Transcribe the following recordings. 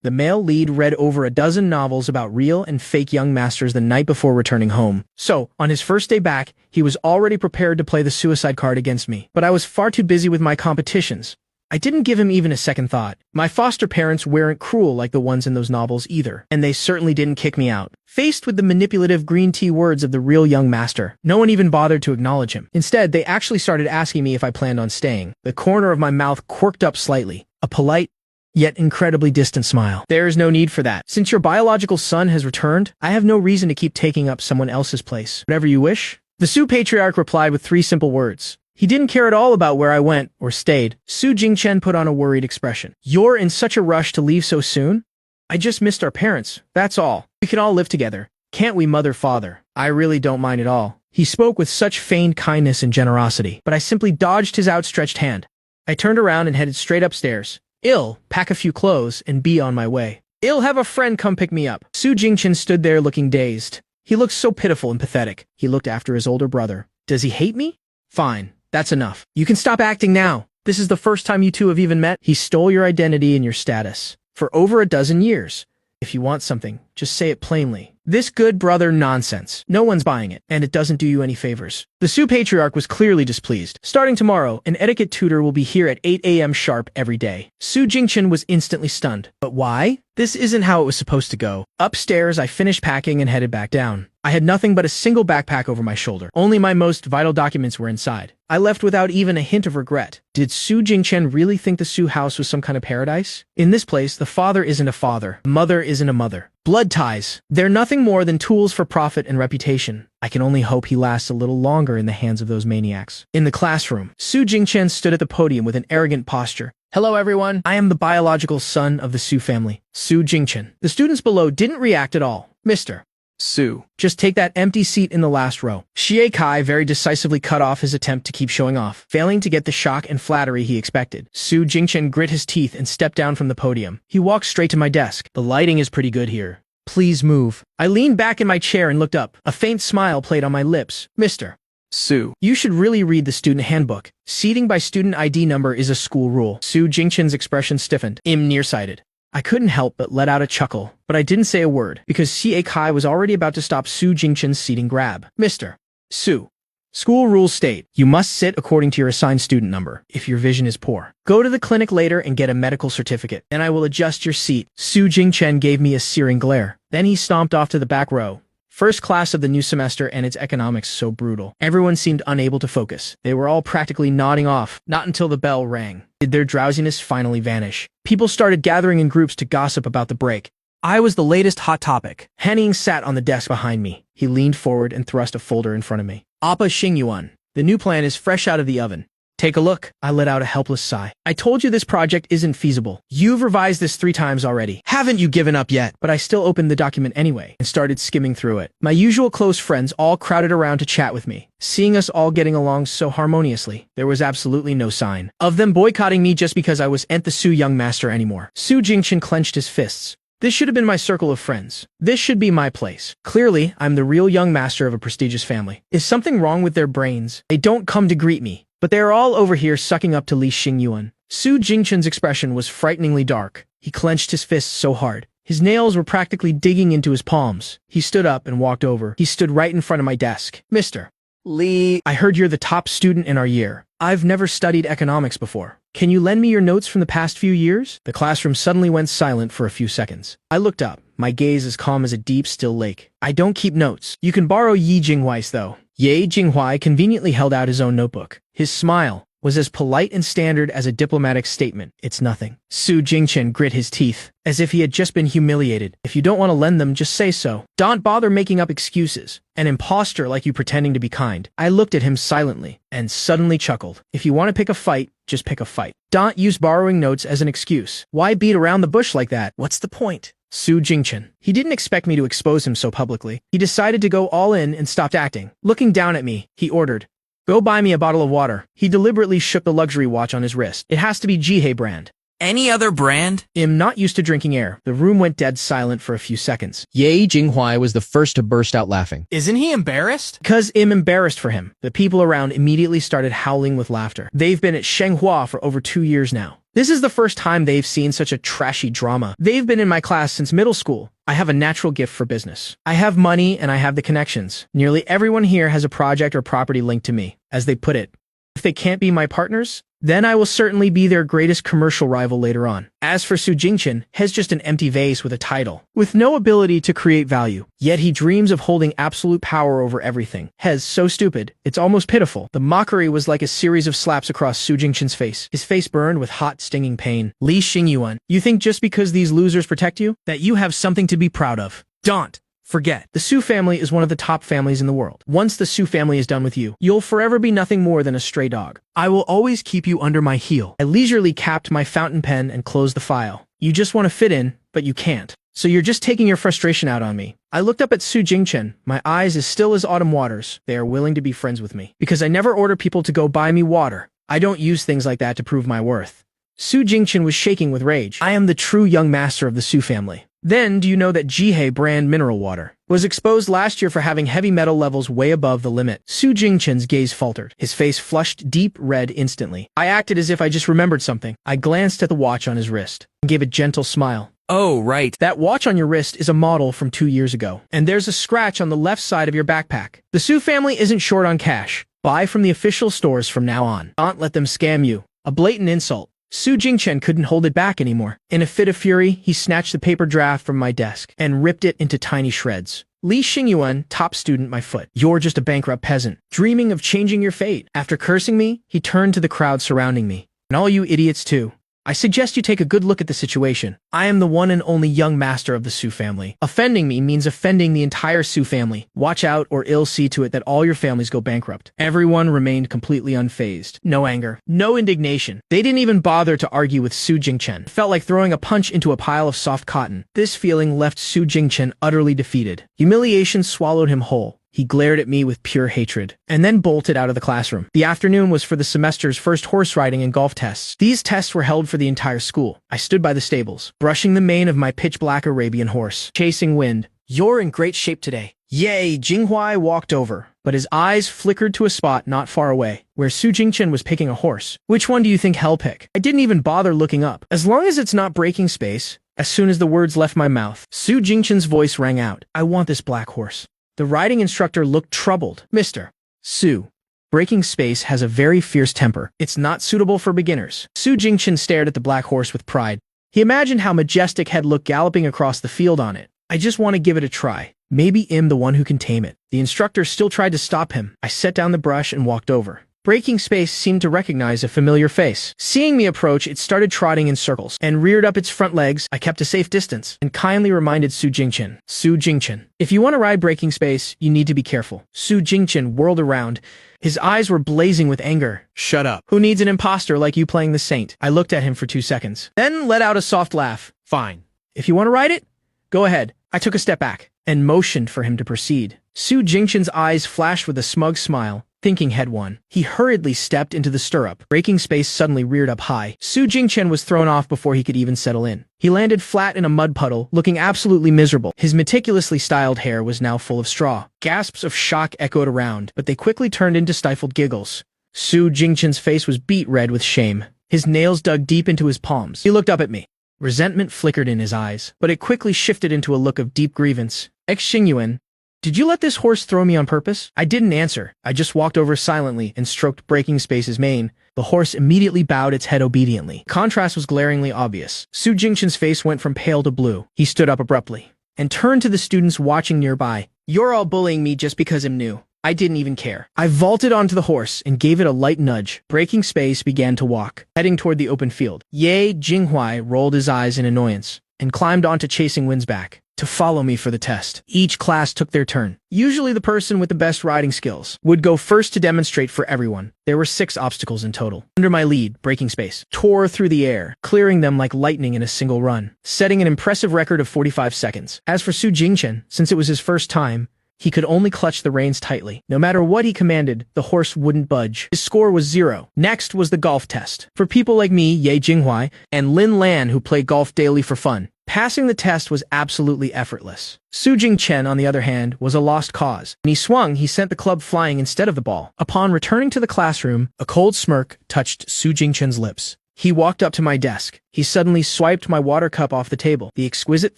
The male lead read over a dozen novels about real and fake young masters the night before returning home. So, on his first day back, he was already prepared to play the suicide card against me. But I was far too busy with my competitions. I didn't give him even a second thought. My foster parents weren't cruel like the ones in those novels either, and they certainly didn't kick me out. Faced with the manipulative green tea words of the real young master, no one even bothered to acknowledge him. Instead, they actually started asking me if I planned on staying. The corner of my mouth quirked up slightly, a polite, yet incredibly distant smile. There is no need for that. Since your biological son has returned, I have no reason to keep taking up someone else's place. Whatever you wish. The Su patriarch replied with 3 simple words. He didn't care at all about where I went or stayed. Su Jingchen put on a worried expression. You're in such a rush to leave so soon? I just missed our parents, that's all. We can all live together. Can't we, mother-father? I really don't mind at all. He spoke with such feigned kindness and generosity, but I simply dodged his outstretched hand. I turned around and headed straight upstairs. I'll pack a few clothes and be on my way. I'll have a friend come pick me up. Su Jingchen stood there looking dazed. He looked so pitiful and pathetic. He looked after his older brother. Does he hate me? Fine. That's enough. You can stop acting now. This is the first time you two have even met. He stole your identity and your status for over a dozen years. If you want something, just say it plainly. This good brother nonsense. No one's buying it, and it doesn't do you any favors. The Su patriarch was clearly displeased. Starting tomorrow, an etiquette tutor will be here at 8 a.m. sharp every day. Su Jingchen was instantly stunned. But why? This isn't how it was supposed to go. Upstairs, I finished packing and headed back down. I had nothing but a single backpack over my shoulder. Only my most vital documents were inside. I left without even a hint of regret. Did Su Jingchen really think the Su house was some kind of paradise? In this place, the father isn't a father. The mother isn't a mother. Blood ties. They're nothing more than tools for profit and reputation. I can only hope he lasts a little longer in the hands of those maniacs. In the classroom, Su Jingchen stood at the podium with an arrogant posture. Hello everyone, I am the biological son of the Su family, Su Jingchen. The students below didn't react at all. Mr. Su, just take that empty seat in the last row. Xie Kai very decisively cut off his attempt to keep showing off, failing to get the shock and flattery he expected. Su Jingchen grit his teeth and stepped down from the podium. He walked straight to my desk. The lighting is pretty good here. Please move. I leaned back in my chair and looked up. A faint smile played on my lips. Mr. Su, you should really read the student handbook. Seating by student ID number is a school rule. Su Jingchen's expression stiffened. I'm nearsighted. I couldn't help but let out a chuckle, but I didn't say a word, because Xie Kai was already about to stop Su Jingchen's seating grab. Mr. Su, school rules state, you must sit according to your assigned student number, if your vision is poor. Go to the clinic later and get a medical certificate, and I will adjust your seat. Su Jingchen gave me a searing glare. Then he stomped off to the back row. First class of the new semester and its economics so brutal. Everyone seemed unable to focus. They were all practically nodding off, not until the bell rang. Did their drowsiness finally vanish? People started gathering in groups to gossip about the break. I was the latest hot topic. Henning sat on the desk behind me. He leaned forward and thrust a folder in front of me. Appa Xingyuan. The new plan is fresh out of the oven. Take a look. I let out a helpless sigh. I told you this project isn't feasible. You've revised this 3 times already. Haven't you given up yet? But I still opened the document anyway and started skimming through it. My usual close friends all crowded around to chat with me. Seeing us all getting along so harmoniously, there was absolutely no sign of them boycotting me just because I wasn't the Su young master anymore. Su Jingchen clenched his fists. This should have been my circle of friends. This should be my place. Clearly, I'm the real young master of a prestigious family. Is something wrong with their brains? They don't come to greet me. But they are all over here sucking up to Li Xingyuan. Su Jingchen's expression was frighteningly dark. He clenched his fists so hard. His nails were practically digging into his palms. He stood up and walked over. He stood right in front of my desk. Mr. Li, I heard you're the top student in our year. I've never studied economics before. Can you lend me your notes from the past few years? The classroom suddenly went silent for a few seconds. I looked up, my gaze as calm as a deep, still lake. I don't keep notes. You can borrow Yi Jinghuai's though. Ye Jinghuai conveniently held out his own notebook. His smile was as polite and standard as a diplomatic statement. It's nothing. Su Jingchen grit his teeth, as if he had just been humiliated. If you don't want to lend them, just say so. Don't bother making up excuses. An imposter like you pretending to be kind. I looked at him silently, and suddenly chuckled. If you want to pick a fight, just pick a fight. Don't use borrowing notes as an excuse. Why beat around the bush like that? What's the point? Su Jingchen. He didn't expect me to expose him so publicly. He decided to go all in and stopped acting. Looking down at me, he ordered, "Go buy me a bottle of water." He deliberately shook the luxury watch on his wrist. It has to be Jihei brand. Any other brand? I'm not used to drinking air. The room went dead silent for a few seconds. Ye Jinghuai was the first to burst out laughing. Isn't he embarrassed? Because I'm embarrassed for him. The people around immediately started howling with laughter. They've been at Shenghua for over 2 years now. This is the first time they've seen such a trashy drama. They've been in my class since middle school. I have a natural gift for business. I have money and I have the connections. Nearly everyone here has a project or property linked to me, as they put it. If they can't be my partners, then I will certainly be their greatest commercial rival later on. As for Su Jingchen, has just an empty vase with a title, with no ability to create value. Yet he dreams of holding absolute power over everything. Hez, so stupid, it's almost pitiful. The mockery was like a series of slaps across Su Jingchen's face. His face burned with hot, stinging pain. Li Xingyuan, you think just because these losers protect you, that you have something to be proud of? Don't. Forget. The Su family is one of the top families in the world. Once the Su family is done with you, you'll forever be nothing more than a stray dog. I will always keep you under my heel. I leisurely capped my fountain pen and closed the file. You just want to fit in, but you can't. So you're just taking your frustration out on me. I looked up at Su Jingchen, my eyes as still as autumn waters. They are willing to be friends with me. Because I never order people to go buy me water. I don't use things like that to prove my worth. Su Jingchen was shaking with rage. I am the true young master of the Su family. Then, do you know that Jihei brand mineral water was exposed last year for having heavy metal levels way above the limit? Su Jingchen's gaze faltered. His face flushed deep red instantly. I acted as if I just remembered something. I glanced at the watch on his wrist and gave a gentle smile. Oh, right. That watch on your wrist is a model from 2 years ago. And there's a scratch on the left side of your backpack. The Su family isn't short on cash. Buy from the official stores from now on. Don't let them scam you. A blatant insult. Su Jingchen couldn't hold it back anymore. In a fit of fury, he snatched the paper draft from my desk and ripped it into tiny shreds. Li Xingyuan, top student, my foot. You're just a bankrupt peasant, dreaming of changing your fate. After cursing me, he turned to the crowd surrounding me. And all you idiots too. I suggest you take a good look at the situation. I am the one and only young master of the Su family. Offending me means offending the entire Su family. Watch out or I'll see to it that all your families go bankrupt. Everyone remained completely unfazed. No anger, no indignation. They didn't even bother to argue with Su Jingchen. It felt like throwing a punch into a pile of soft cotton. This feeling left Su Jingchen utterly defeated. Humiliation swallowed him whole. He glared at me with pure hatred, and then bolted out of the classroom. The afternoon was for the semester's first horse riding and golf tests. These tests were held for the entire school. I stood by the stables, brushing the mane of my pitch-black Arabian horse, chasing wind. You're in great shape today. Yay, Jinghuai walked over, but his eyes flickered to a spot not far away, where Su Jingchen was picking a horse. Which one do you think he'll pick? I didn't even bother looking up. As long as it's not breaking space. As soon as the words left my mouth, Su Jingchen's voice rang out. I want this black horse. The riding instructor looked troubled. Mr. Su, breaking space has a very fierce temper. It's not suitable for beginners. Su Jingchen stared at the black horse with pride. He imagined how majestic had looked galloping across the field on it. I just want to give it a try. Maybe I'm the one who can tame it. The instructor still tried to stop him. I set down the brush and walked over. Breaking space seemed to recognize a familiar face. Seeing me approach, it started trotting in circles and reared up its front legs. I kept a safe distance and kindly reminded Su Jingchen. Su Jingchen, if you want to ride breaking space, you need to be careful. Su Jingchen whirled around. His eyes were blazing with anger. Shut up. Who needs an imposter like you playing the saint? I looked at him for 2 seconds, then let out a soft laugh. Fine. If you want to ride it, go ahead. I took a step back and motioned for him to proceed. Su Jingchen's eyes flashed with a smug smile. Thinking had won. He hurriedly stepped into the stirrup. Breaking space suddenly reared up high. Su Jingchen was thrown off before he could even settle in. He landed flat in a mud puddle, looking absolutely miserable. His meticulously styled hair was now full of straw. Gasps of shock echoed around, but they quickly turned into stifled giggles. Su Jingchen's face was beet red with shame. His nails dug deep into his palms. He looked up at me. Resentment flickered in his eyes, but it quickly shifted into a look of deep grievance. Xingyuan, did you let this horse throw me on purpose? I didn't answer. I just walked over silently and stroked Breaking Space's mane. The horse immediately bowed its head obediently. Contrast was glaringly obvious. Su Jingchen's face went from pale to blue. He stood up abruptly and turned to the students watching nearby. You're all bullying me just because I'm new. I didn't even care. I vaulted onto the horse and gave it a light nudge. Breaking Space began to walk, heading toward the open field. Ye Jinghuai rolled his eyes in annoyance and climbed onto Chasing Wind's back to follow me for the test. Each class took their turn. Usually the person with the best riding skills would go first to demonstrate for everyone. There were 6 obstacles in total. Under my lead, Breaking Space tore through the air, clearing them like lightning in a single run, setting an impressive record of 45 seconds. As for Su Jingchen, since it was his first time, He could only clutch the reins tightly. No matter what he commanded, the horse wouldn't budge. His score was 0. Next was the golf test. For people like me, Ye Jinghuai, and Lin Lan who play golf daily for fun, passing the test was absolutely effortless. Su Jingchen, on the other hand, was a lost cause. When he swung, he sent the club flying instead of the ball. Upon returning to the classroom, a cold smirk touched Su Jingchen's lips. He walked up to my desk. He suddenly swiped my water cup off the table. The exquisite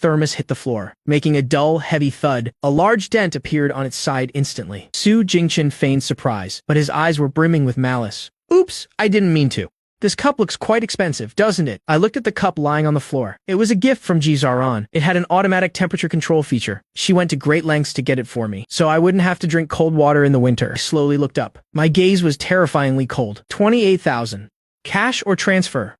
thermos hit the floor, making a dull, heavy thud. A large dent appeared on its side instantly. Su Jingchen feigned surprise, but his eyes were brimming with malice. Oops, I didn't mean to. This cup looks quite expensive, doesn't it? I looked at the cup lying on the floor. It was a gift from Ji Zaran. It had an automatic temperature control feature. She went to great lengths to get it for me, so I wouldn't have to drink cold water in the winter. I slowly looked up. My gaze was terrifyingly cold. 28,000. Cash or transfer?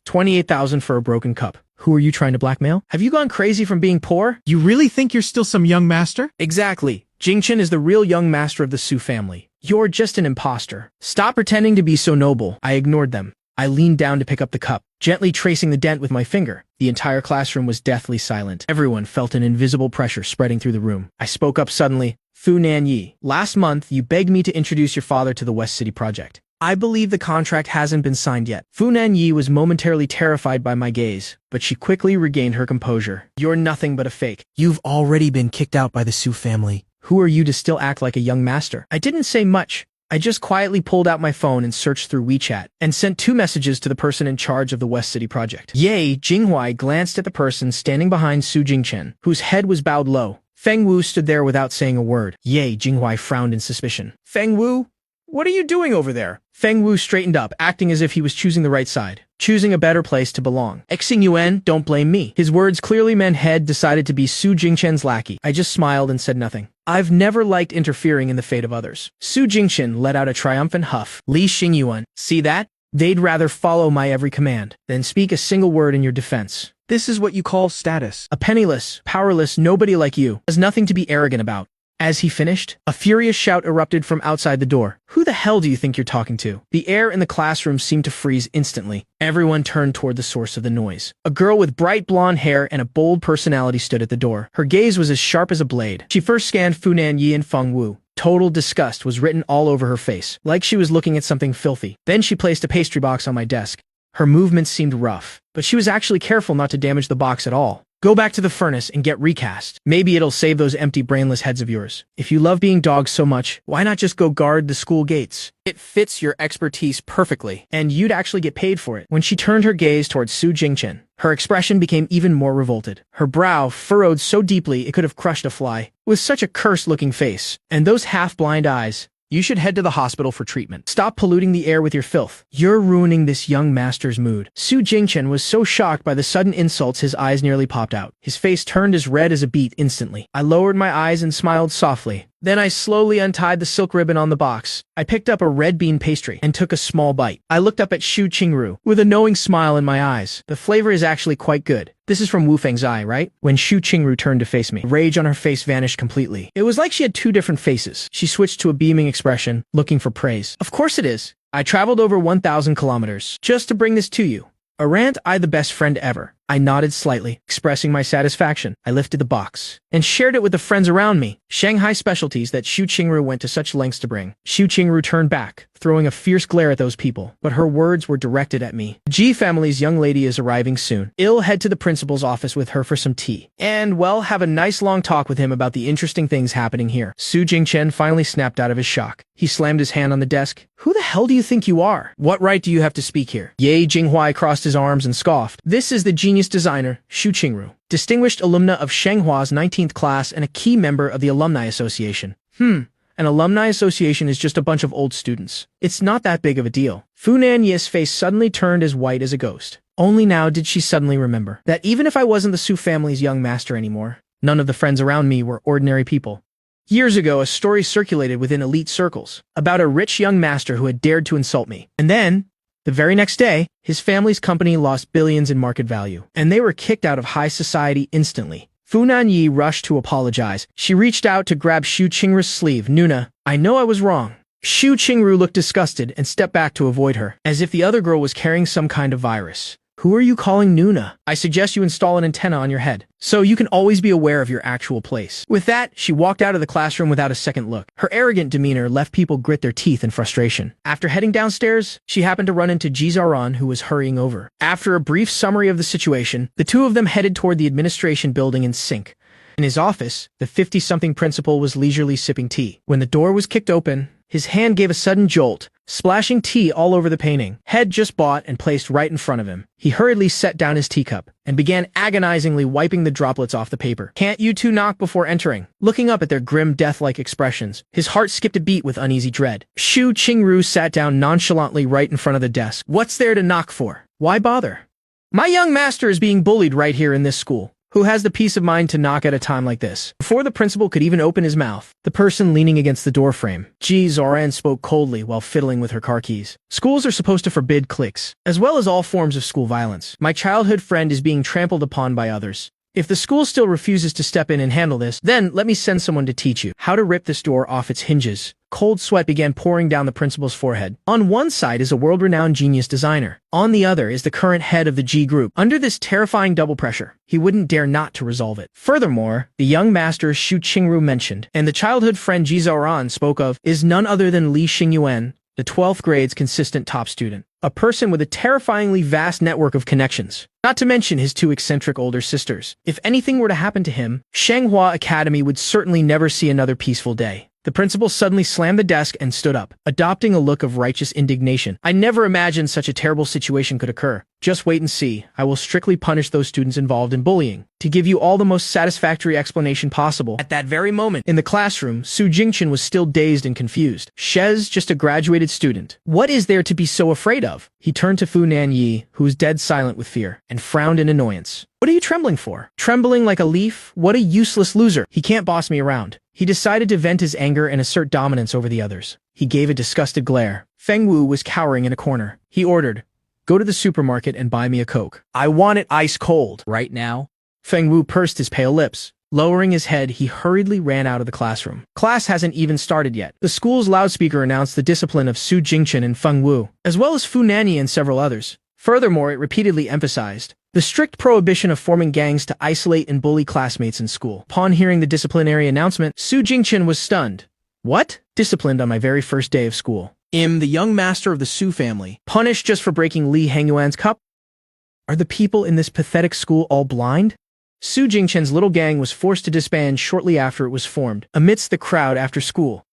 28,000 for a broken cup. Who are you trying to blackmail? Have you gone crazy from being poor? You really think you're still some young master? Exactly. Jingchen is the real young master of the Su family. You're just an imposter. Stop pretending to be so noble. I ignored them. I leaned down to pick up the cup, gently tracing the dent with my finger. The entire classroom was deathly silent. Everyone felt an invisible pressure spreading through the room. I spoke up suddenly. Fu Nanyi, last month you begged me to introduce your father to the West City project. I believe the contract hasn't been signed yet. Fu Nanyi was momentarily terrified by my gaze, but she quickly regained her composure. You're nothing but a fake. You've already been kicked out by the Su family. Who are you to still act like a young master? I didn't say much. I just quietly pulled out my phone and searched through WeChat, and sent 2 messages to the person in charge of the West City project. Ye Jinghuai glanced at the person standing behind Su Jingchen, whose head was bowed low. Feng Wu stood there without saying a word. Ye Jinghuai frowned in suspicion. Feng Wu? What are you doing over there? Feng Wu straightened up, acting as if he was choosing the right side, choosing a better place to belong. Xing Yuan, don't blame me. His words clearly meant Head decided to be Su Jingchen's lackey. I just smiled and said nothing. I've never liked interfering in the fate of others. Su Jingchen let out a triumphant huff. Li Xingyuan, see that? They'd rather follow my every command than speak a single word in your defense. This is what you call status. A penniless, powerless nobody like you has nothing to be arrogant about. As he finished, a furious shout erupted from outside the door. Who the hell do you think you're talking to? The air in the classroom seemed to freeze instantly. Everyone turned toward the source of the noise. A girl with bright blonde hair and a bold personality stood at the door. Her gaze was as sharp as a blade. She first scanned Fu Nanyi and Feng Wu. Total disgust was written all over her face, like she was looking at something filthy. Then she placed a pastry box on my desk. Her movements seemed rough, but she was actually careful not to damage the box at all. Go back to the furnace and get recast. Maybe it'll save those empty brainless heads of yours. If you love being dogs so much, why not just go guard the school gates? It fits your expertise perfectly, and you'd actually get paid for it. When she turned her gaze towards Su Jingchen, her expression became even more revolted. Her brow furrowed so deeply it could have crushed a fly. With such a cursed-looking face, and those half-blind eyes, you should head to the hospital for treatment. Stop polluting the air with your filth. You're ruining this young master's mood. Su Jingchen was so shocked by the sudden insults his eyes nearly popped out. His face turned as red as a beet instantly. I lowered my eyes and smiled softly. Then I slowly untied the silk ribbon on the box. I picked up a red bean pastry and took a small bite. I looked up at Xu Qingru with a knowing smile in my eyes. The flavor is actually quite good. This is from Wu Feng's eye, right? When Xu Qingru turned to face me, rage on her face vanished completely. It was like she had 2 different faces. She switched to a beaming expression, looking for praise. Of course it is. I traveled over 1,000 kilometers just to bring this to you. Aren't I the best friend ever? I nodded slightly, expressing my satisfaction. I lifted the box and shared it with the friends around me. Shanghai specialties that Xu Qingru went to such lengths to bring. Xu Qingru turned back, throwing a fierce glare at those people, but her words were directed at me. The Ji family's young lady is arriving soon. I'll head to the principal's office with her for some tea. And, well, have a nice long talk with him about the interesting things happening here. Su Jingchen finally snapped out of his shock. He slammed his hand on the desk. Who the hell do you think you are? What right do you have to speak here? Ye Jinghuai crossed his arms and scoffed. This is the genius designer, Xu Qingru, distinguished alumna of Shenghua's 19th class and a key member of the Alumni Association. An alumni association is just a bunch of old students. It's not that big of a deal. Fu Nanyi's face suddenly turned as white as a ghost. Only now did she suddenly remember that even if I wasn't the Su family's young master anymore, none of the friends around me were ordinary people. Years ago, a story circulated within elite circles about a rich young master who had dared to insult me. And then, the very next day, his family's company lost billions in market value, and they were kicked out of high society instantly. Fu Nanyi rushed to apologize. She reached out to grab Xu Qingru's sleeve. Nuna, I know I was wrong. Xu Qingru looked disgusted and stepped back to avoid her, as if the other girl was carrying some kind of virus. Who are you calling Nuna? I suggest you install an antenna on your head, so you can always be aware of your actual place. With that, she walked out of the classroom without a second look. Her arrogant demeanor left people grit their teeth in frustration. After heading downstairs, she happened to run into Jizaran, who was hurrying over. After a brief summary of the situation, the two of them headed toward the administration building in sync. In his office, the 50-something principal was leisurely sipping tea. When the door was kicked open, his hand gave a sudden jolt, splashing tea all over the painting. Head just bought and placed right in front of him. He hurriedly set down his teacup and began agonizingly wiping the droplets off the paper. Can't you two knock before entering? Looking up at their grim, death-like expressions, his heart skipped a beat with uneasy dread. Shu Qingru sat down nonchalantly right in front of the desk. What's there to knock for? Why bother? My young master is being bullied right here in this school. Who has the peace of mind to knock at a time like this? Before the principal could even open his mouth, the person leaning against the doorframe, Ji Zoran, spoke coldly while fiddling with her car keys. Schools are supposed to forbid cliques, as well as all forms of school violence. My childhood friend is being trampled upon by others. If the school still refuses to step in and handle this, then let me send someone to teach you how to rip this door off its hinges. Cold sweat began pouring down the principal's forehead. On one side is a world-renowned genius designer. On the other is the current head of the G group. Under this terrifying double pressure, he wouldn't dare not to resolve it. Furthermore, the young master Shu Qingru mentioned, and the childhood friend Ji Zhaoran spoke of, is none other than Li Xingyuan, the 12th grade's consistent top student. A person with a terrifyingly vast network of connections. Not to mention his two eccentric older sisters. If anything were to happen to him, Shanghua Academy would certainly never see another peaceful day. The principal suddenly slammed the desk and stood up, adopting a look of righteous indignation. I never imagined such a terrible situation could occur. Just wait and see. I will strictly punish those students involved in bullying, to give you all the most satisfactory explanation possible. At that very moment, in the classroom, Su Jingchen was still dazed and confused. Shez, just a graduated student. What is there to be so afraid of? He turned to Fu Nanyi, who was dead silent with fear, and frowned in annoyance. What are you trembling for? Trembling like a leaf? What a useless loser. He can't boss me around. He decided to vent his anger and assert dominance over the others. He gave a disgusted glare. Feng Wu was cowering in a corner. He ordered, "Go to the supermarket and buy me a Coke. I want it ice cold." Right now? Feng Wu pursed his pale lips. Lowering his head, he hurriedly ran out of the classroom. Class hasn't even started yet. The school's loudspeaker announced the discipline of Su Jingchen and Feng Wu, as well as Fu Nanyi and several others. Furthermore, it repeatedly emphasized the strict prohibition of forming gangs to isolate and bully classmates in school. Upon hearing the disciplinary announcement, Su Jingchen was stunned. What? Disciplined on my very first day of school. The young master of the Su family, punished just for breaking Li Hengyuan's cup? Are the people in this pathetic school all blind? Su Jingchen's little gang was forced to disband shortly after it was formed, amidst the crowd after school.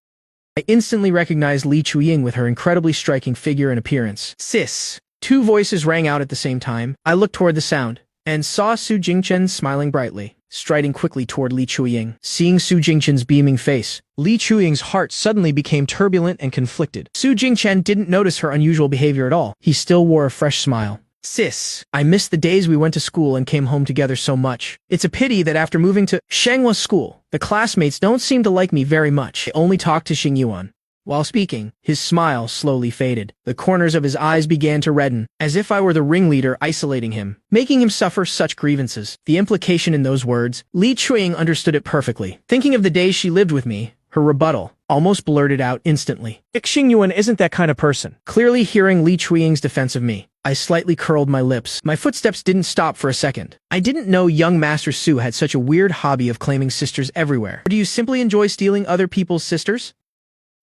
I instantly recognized Li Chuying with her incredibly striking figure and appearance. Sis. Two voices rang out at the same time. I looked toward the sound, and saw Su Jingchen smiling brightly, striding quickly toward Li Chuying. Seeing Su Jingchen's beaming face, Li Chuying's heart suddenly became turbulent and conflicted. Su Jingchen didn't notice her unusual behavior at all. He still wore a fresh smile. Sis, I missed the days we went to school and came home together so much. It's a pity that after moving to Shanghua School, the classmates don't seem to like me very much. They only talk to Xingyuan. While speaking, his smile slowly faded. The corners of his eyes began to redden, as if I were the ringleader isolating him, making him suffer such grievances. The implication in those words, Li Chuying understood it perfectly. Thinking of the days she lived with me, her rebuttal almost blurted out instantly. Xingyuan isn't that kind of person. Clearly hearing Li Chuying's defense of me, I slightly curled my lips. My footsteps didn't stop for a second. I didn't know young Master Su had such a weird hobby of claiming sisters everywhere. Or do you simply enjoy stealing other people's sisters?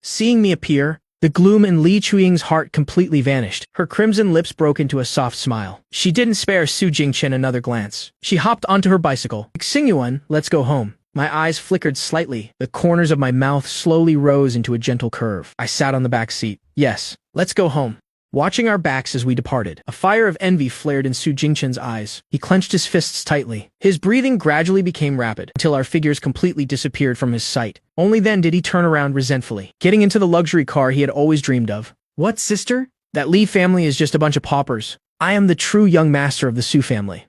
Seeing me appear, the gloom in Li Chuying's heart completely vanished. Her crimson lips broke into a soft smile. She didn't spare Su Jingchen another glance. She hopped onto her bicycle. Xingyuan, let's go home. My eyes flickered slightly. The corners of my mouth slowly rose into a gentle curve. I sat on the back seat. Yes, let's go home. Watching our backs as we departed, a fire of envy flared in Su Jingchen's eyes. He clenched his fists tightly. His breathing gradually became rapid, until our figures completely disappeared from his sight. Only then did he turn around resentfully, getting into the luxury car he had always dreamed of. What, sister? That Li family is just a bunch of paupers. I am the true young master of the Su family.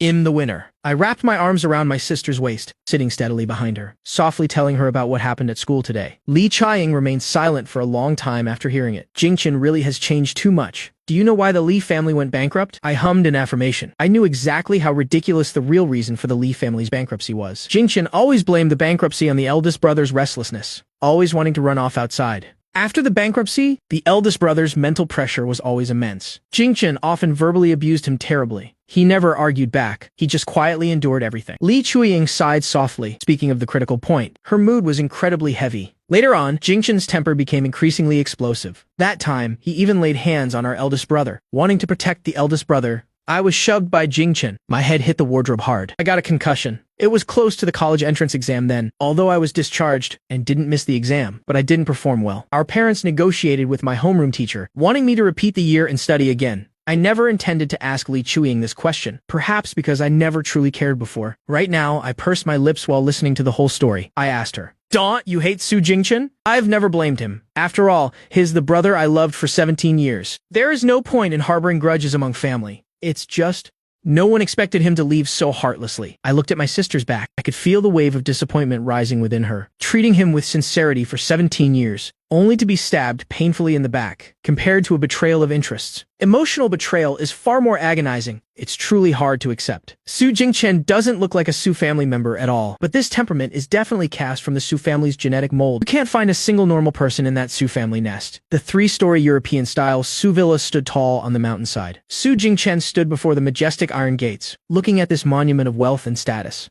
The winner. I wrapped my arms around my sister's waist, sitting steadily behind her, softly telling her about what happened at school today. Li Chuying remained silent for a long time after hearing it. Jingchen really has changed too much. Do you know why the Li family went bankrupt? I hummed in affirmation. I knew exactly how ridiculous the real reason for the Li family's bankruptcy was. Jingchen always blamed the bankruptcy on the eldest brother's restlessness, always wanting to run off outside. After the bankruptcy, the eldest brother's mental pressure was always immense. Jingchen often verbally abused him terribly. He never argued back. He just quietly endured everything. Li Chuiying sighed softly, speaking of the critical point. Her mood was incredibly heavy. Later on, Jingchen's temper became increasingly explosive. That time, he even laid hands on our eldest brother. Wanting to protect the eldest brother, I was shoved by Jingchen. My head hit the wardrobe hard. I got a concussion. It was close to the college entrance exam then, although I was discharged and didn't miss the exam, but I didn't perform well. Our parents negotiated with my homeroom teacher, wanting me to repeat the year and study again. I never intended to ask Li Chuiying this question, perhaps because I never truly cared before. Right now, I pursed my lips while listening to the whole story. I asked her, "Daunt, you hate Su Jingchen?" I've never blamed him. After all, he's the brother I loved for 17 years. There is no point in harboring grudges among family. It's just, no one expected him to leave so heartlessly. I looked at my sister's back. I could feel the wave of disappointment rising within her. Treating him with sincerity for 17 years, only to be stabbed painfully in the back, compared to a betrayal of interests. Emotional betrayal is far more agonizing. It's truly hard to accept. Su Jingchen doesn't look like a Su family member at all, but this temperament is definitely cast from the Su family's genetic mold. You can't find a single normal person in that Su family nest. The three-story European-style Su villa stood tall on the mountainside. Su Jingchen stood before the majestic iron gates, looking at this monument of wealth and status.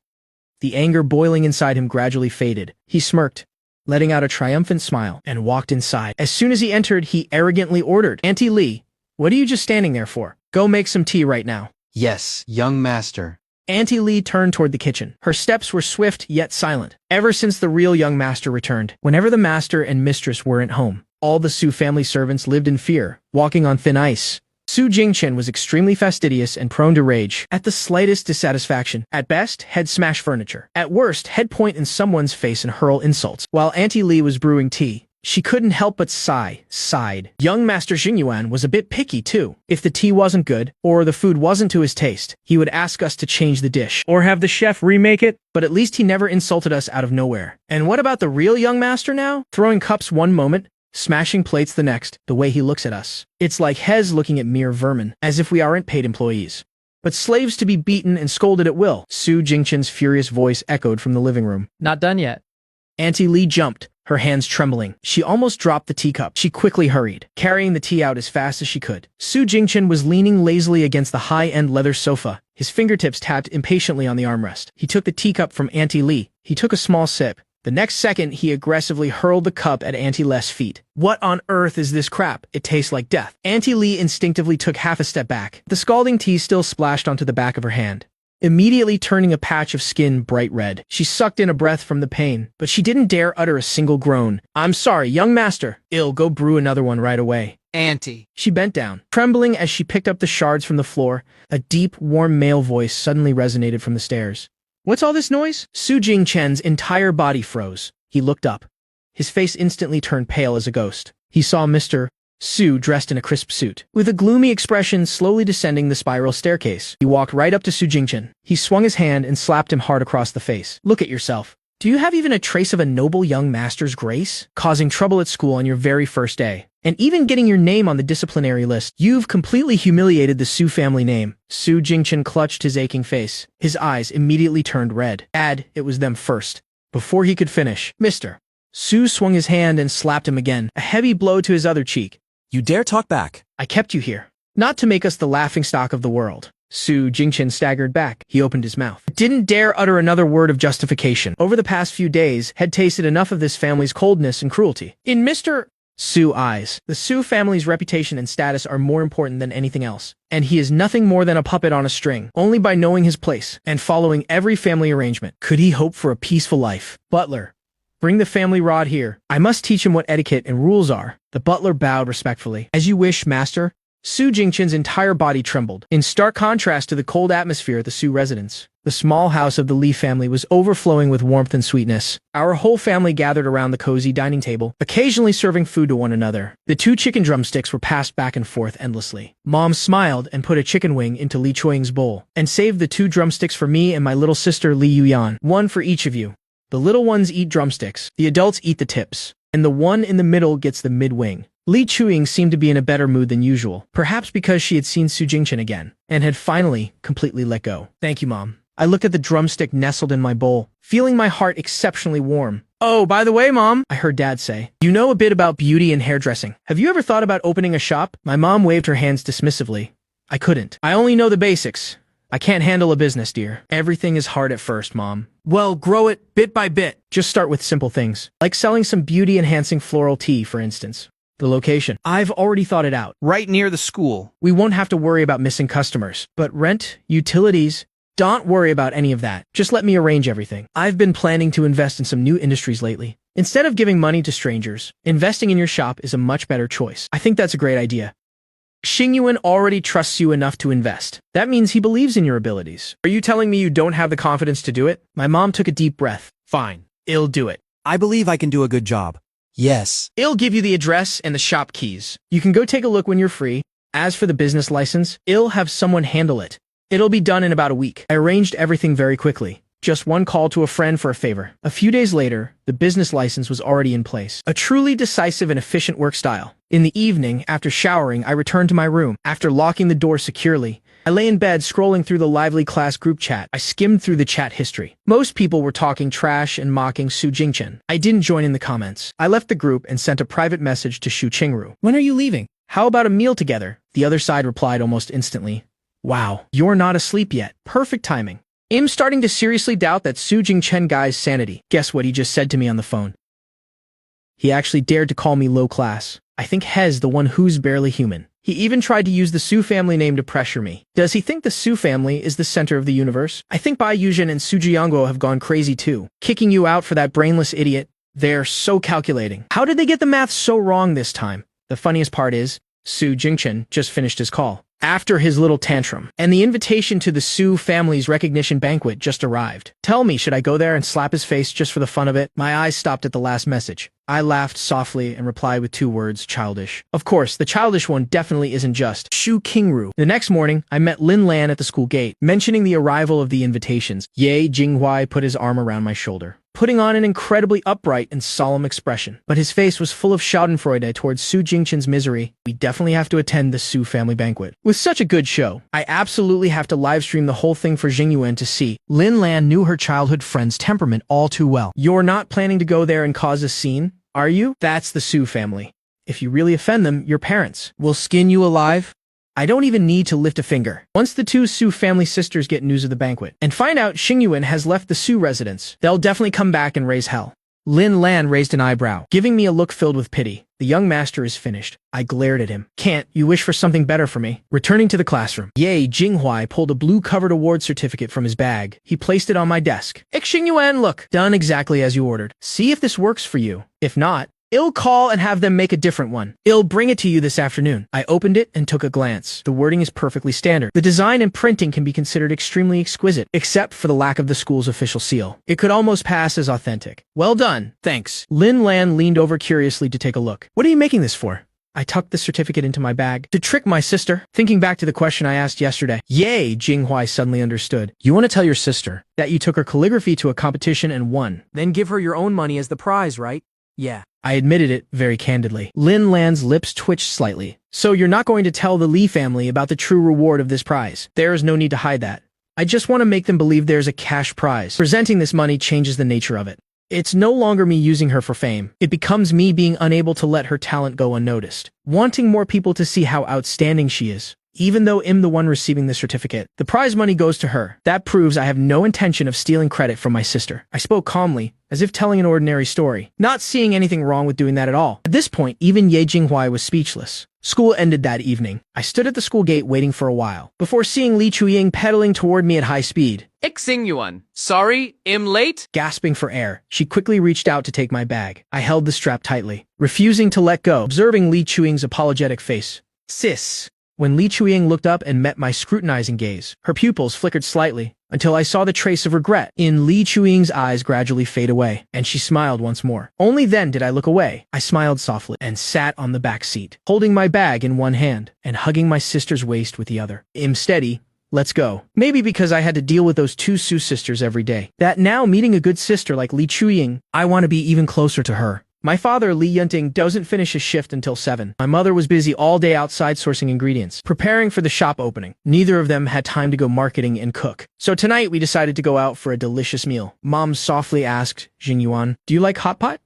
The anger boiling inside him gradually faded. He smirked, letting out a triumphant smile, and walked inside. As soon as he entered, he arrogantly ordered, "Auntie Li, what are you just standing there for? Go make some tea right now." Yes, young master. Auntie Li turned toward the kitchen. Her steps were swift yet silent. Ever since the real young master returned, whenever the master and mistress were at home, all the Su family servants lived in fear, walking on thin ice. Su Jingchen was extremely fastidious and prone to rage. At the slightest dissatisfaction, at best, he'd smash furniture. At worst, he'd point in someone's face and hurl insults. While Auntie Li was brewing tea, she couldn't help but sighed. Young Master Xingyuan was a bit picky too. If the tea wasn't good, or the food wasn't to his taste, he would ask us to change the dish, or have the chef remake it, but at least he never insulted us out of nowhere. And what about the real young master now? Throwing cups one moment, smashing plates the next, the way he looks at us. It's like Hez looking at mere vermin, as if we aren't paid employees, but slaves to be beaten and scolded at will. Su Jingchen's furious voice echoed from the living room. Not done yet. Auntie Li jumped, her hands trembling. She almost dropped the teacup. She quickly hurried, carrying the tea out as fast as she could. Su Jingchen was leaning lazily against the high-end leather sofa. His fingertips tapped impatiently on the armrest. He took the teacup from Auntie Li. He took a small sip. The next second, he aggressively hurled the cup at Auntie Li's feet. "What on earth is this crap? It tastes like death." Auntie Li instinctively took half a step back. The scalding tea still splashed onto the back of her hand, immediately turning a patch of skin bright red. She sucked in a breath from the pain, but she didn't dare utter a single groan. "I'm sorry, young master. Go brew another one right away." Auntie. She bent down, trembling as she picked up the shards from the floor. A deep, warm male voice suddenly resonated from the stairs. "What's all this noise?" Su Jingchen's entire body froze. He looked up. His face instantly turned pale as a ghost. He saw Mr. Su dressed in a crisp suit, with a gloomy expression slowly descending the spiral staircase. He walked right up to Su Jingchen. He swung his hand and slapped him hard across the face. "Look at yourself. Do you have even a trace of a noble young master's grace? Causing trouble at school on your very first day, and even getting your name on the disciplinary list. You've completely humiliated the Su family name." Su Jingchen clutched his aching face. His eyes immediately turned red. It was them first. Before he could finish, "Mr. Su swung his hand and slapped him again, a heavy blow to his other cheek. You dare talk back? "I kept you here, not to make us the laughingstock of the world." Su Jingchen staggered back. He opened his mouth. Didn't dare utter another word of justification. Over the past few days, had tasted enough of this family's coldness and cruelty. In Mr. Su eyes, the Su family's reputation and status are more important than anything else, and he is nothing more than a puppet on a string. Only by knowing his place and following every family arrangement could he hope for a peaceful life. "Butler, bring the family rod here. I must teach him what etiquette and rules are." The butler bowed respectfully. "As you wish, master." Su Jingchen's entire body trembled, in stark contrast to the cold atmosphere at the Su residence. The small house of the Li family was overflowing with warmth and sweetness. Our whole family gathered around the cozy dining table, occasionally serving food to one another. The 2 chicken drumsticks were passed back and forth endlessly. Mom smiled and put a chicken wing into Li Chuiying's bowl, and saved the 2 drumsticks for me and my little sister Li Yuyan, one for each of you. The little ones eat drumsticks, the adults eat the tips, and the one in the middle gets the mid-wing. Li Chuiying seemed to be in a better mood than usual, perhaps because she had seen Su Jingchen again, and had finally completely let go. "Thank you, Mom." I looked at the drumstick nestled in my bowl, feeling my heart exceptionally warm. Oh, by the way, Mom, I heard Dad say, you know a bit about beauty and hairdressing. Have you ever thought about opening a shop? My mom waved her hands dismissively. I couldn't. I only know the basics. I can't handle a business, dear. Everything is hard at first, Mom. Well, grow it bit by bit. Just start with simple things, like selling some beauty-enhancing floral tea, for instance. The location. I've already thought it out. Right near the school. We won't have to worry about missing customers. But rent, utilities, don't worry about any of that. Just let me arrange everything. I've been planning to invest in some new industries lately. Instead of giving money to strangers, investing in your shop is a much better choice. I think that's a great idea. Xingyuan already trusts you enough to invest. That means he believes in your abilities. Are you telling me you don't have the confidence to do it? My mom took a deep breath. Fine. I'll do it. I believe I can do a good job. Yes. I'll give you the address and the shop keys. You can go take a look when you're free. As for the business license, I'll have someone handle it. It'll be done in about a week. I arranged everything very quickly. Just one call to a friend for a favor. A few days later, the business license was already in place. A truly decisive and efficient work style. In the evening, after showering, I returned to my room. After locking the door securely, I lay in bed scrolling through the lively class group chat. I skimmed through the chat history. Most people were talking trash and mocking Su Jingchen. I didn't join in the comments. I left the group and sent a private message to Shu Qingru. When are you leaving? How about a meal together? The other side replied almost instantly. Wow, you're not asleep yet. Perfect timing. I'm starting to seriously doubt that Su Jingchen guy's sanity. Guess what he just said to me on the phone? He actually dared to call me low class. I think He's the one who's barely human. He even tried to use the Su family name to pressure me. Does he think the Su family is the center of the universe? I think Bai Yuzhen and Su Jiangguo have gone crazy too. Kicking you out for that brainless idiot. They're so calculating. How did they get the math so wrong this time? The funniest part is, Su Jingchen just finished his call. After his little tantrum, and the invitation to the Su family's recognition banquet just arrived. Tell me, should I go there and slap his face just for the fun of it? My eyes stopped at the last message. I laughed softly and replied with 2 words, childish. Of course, the childish one definitely isn't just Shu Qingru. The next morning, I met Lin Lan at the school gate, mentioning the arrival of the invitations. Ye Jinghuai put his arm around my shoulder, putting on an incredibly upright and solemn expression. But his face was full of schadenfreude towards Su Jingchen's misery. We definitely have to attend the Su family banquet. With such a good show, I absolutely have to livestream the whole thing for Xingyuan to see. Lin Lan knew her childhood friend's temperament all too well. You're not planning to go there and cause a scene, are you? That's the Su family. If you really offend them, your parents will skin you alive. I don't even need to lift a finger. Once the 2 Su family sisters get news of the banquet and find out Xingyuan has left the Su residence, they'll definitely come back and raise hell. Lin Lan raised an eyebrow, giving me a look filled with pity. The young master is finished. I glared at him. Can't you wish for something better for me? Returning to the classroom, Ye Jinghuai pulled a blue-covered award certificate from his bag. He placed it on my desk. Xingyuan, look, done exactly as you ordered. See if this works for you. If not, I'll call and have them make a different one. I'll bring it to you this afternoon. I opened it and took a glance. The wording is perfectly standard. The design and printing can be considered extremely exquisite, except for the lack of the school's official seal. It could almost pass as authentic. Well done, thanks. Lin Lan leaned over curiously to take a look. What are you making this for? I tucked the certificate into my bag. To trick my sister? Thinking back to the question I asked yesterday. Ye Jinghuai suddenly understood. You want to tell your sister that you took her calligraphy to a competition and won. Then give her your own money as the prize, right? Yeah. I admitted it very candidly. Lin Lan's lips twitched slightly. So you're not going to tell the Li family about the true reward of this prize. There is no need to hide that. I just want to make them believe there's a cash prize. Presenting this money changes the nature of it. It's no longer me using her for fame. It becomes me being unable to let her talent go unnoticed. Wanting more people to see how outstanding she is. Even though I'm the one receiving the certificate, the prize money goes to her. That proves I have no intention of stealing credit from my sister. I spoke calmly, as if telling an ordinary story, not seeing anything wrong with doing that at all. At this point, even Ye Jinghuai was speechless. School ended that evening. I stood at the school gate waiting for a while, before seeing Li Chuying pedaling toward me at high speed. Xingyuan, sorry, I'm late? Gasping for air, she quickly reached out to take my bag. I held the strap tightly, refusing to let go, observing Li Chuying's apologetic face. Sis. When Li Chuying looked up and met my scrutinizing gaze, her pupils flickered slightly, until I saw the trace of regret in Li Chuying's eyes gradually fade away, and she smiled once more. Only then did I look away. I smiled softly and sat on the back seat, holding my bag in one hand and hugging my sister's waist with the other. I'm steady. Let's go. Maybe because I had to deal with those 2 Su sisters every day, that now meeting a good sister like Li Chuying, I want to be even closer to her. My father, Li Yunting, doesn't finish his shift until 7. My mother was busy all day outside sourcing ingredients, preparing for the shop opening. Neither of them had time to go marketing and cook. So tonight we decided to go out for a delicious meal. Mom softly asked Jingyuan, "Do you like hot pot?"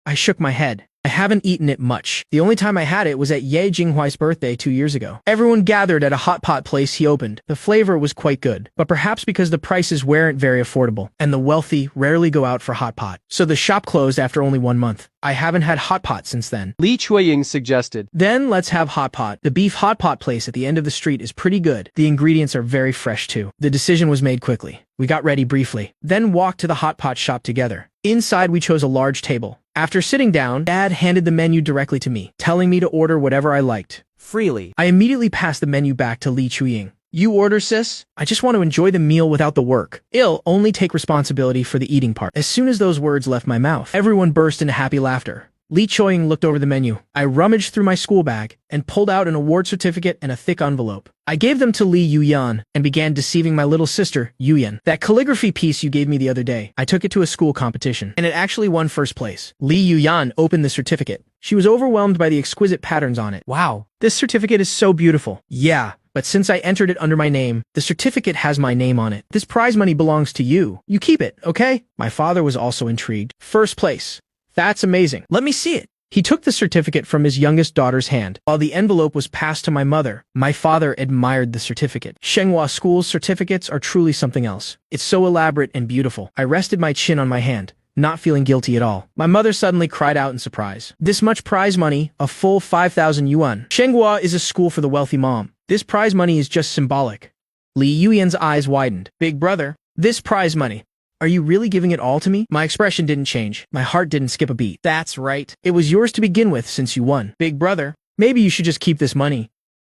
I shook my head. I haven't eaten it much. The only time I had it was at Ye Jinghuai's birthday 2 years ago. Everyone gathered at a hot pot place he opened. The flavor was quite good, but perhaps because the prices weren't very affordable, and the wealthy rarely go out for hot pot. So the shop closed after only 1 month. I haven't had hot pot since then. Li Chuiying suggested. Then let's have hot pot. The beef hot pot place at the end of the street is pretty good. The ingredients are very fresh too. The decision was made quickly. We got ready briefly, then walked to the hot pot shop together. Inside we chose a large table. After sitting down, Dad handed the menu directly to me, telling me to order whatever I liked. Freely. I immediately passed the menu back to Li Chuiying. "You order, sis? I just want to enjoy the meal without the work. I'll only take responsibility for the eating part." As soon as those words left my mouth, everyone burst into happy laughter. Li Chuiying looked over the menu. I rummaged through my school bag and pulled out an award certificate and a thick envelope. I gave them to Li Yuyan and began deceiving my little sister, Yuyan. "That calligraphy piece you gave me the other day, I took it to a school competition, and it actually won first place." Li Yuyan opened the certificate. She was overwhelmed by the exquisite patterns on it. "Wow, this certificate is so beautiful." "Yeah, but since I entered it under my name, the certificate has my name on it. This prize money belongs to you. You keep it, okay?" My father was also intrigued. "First place. That's amazing. Let me see it." He took the certificate from his youngest daughter's hand, while the envelope was passed to my mother. My father admired the certificate. Shenghua School's certificates are truly something else. It's so elaborate and beautiful. I rested my chin on my hand, not feeling guilty at all. My mother suddenly cried out in surprise. "This much prize money, a full 5,000 yuan. Shenghua is a school for the wealthy mom. This prize money is just symbolic." Li Yuyan's eyes widened. "Big brother, this prize money. Are you really giving it all to me?" My expression didn't change. My heart didn't skip a beat. "That's right. It was yours to begin with since you won. Big brother, maybe you should just keep this money.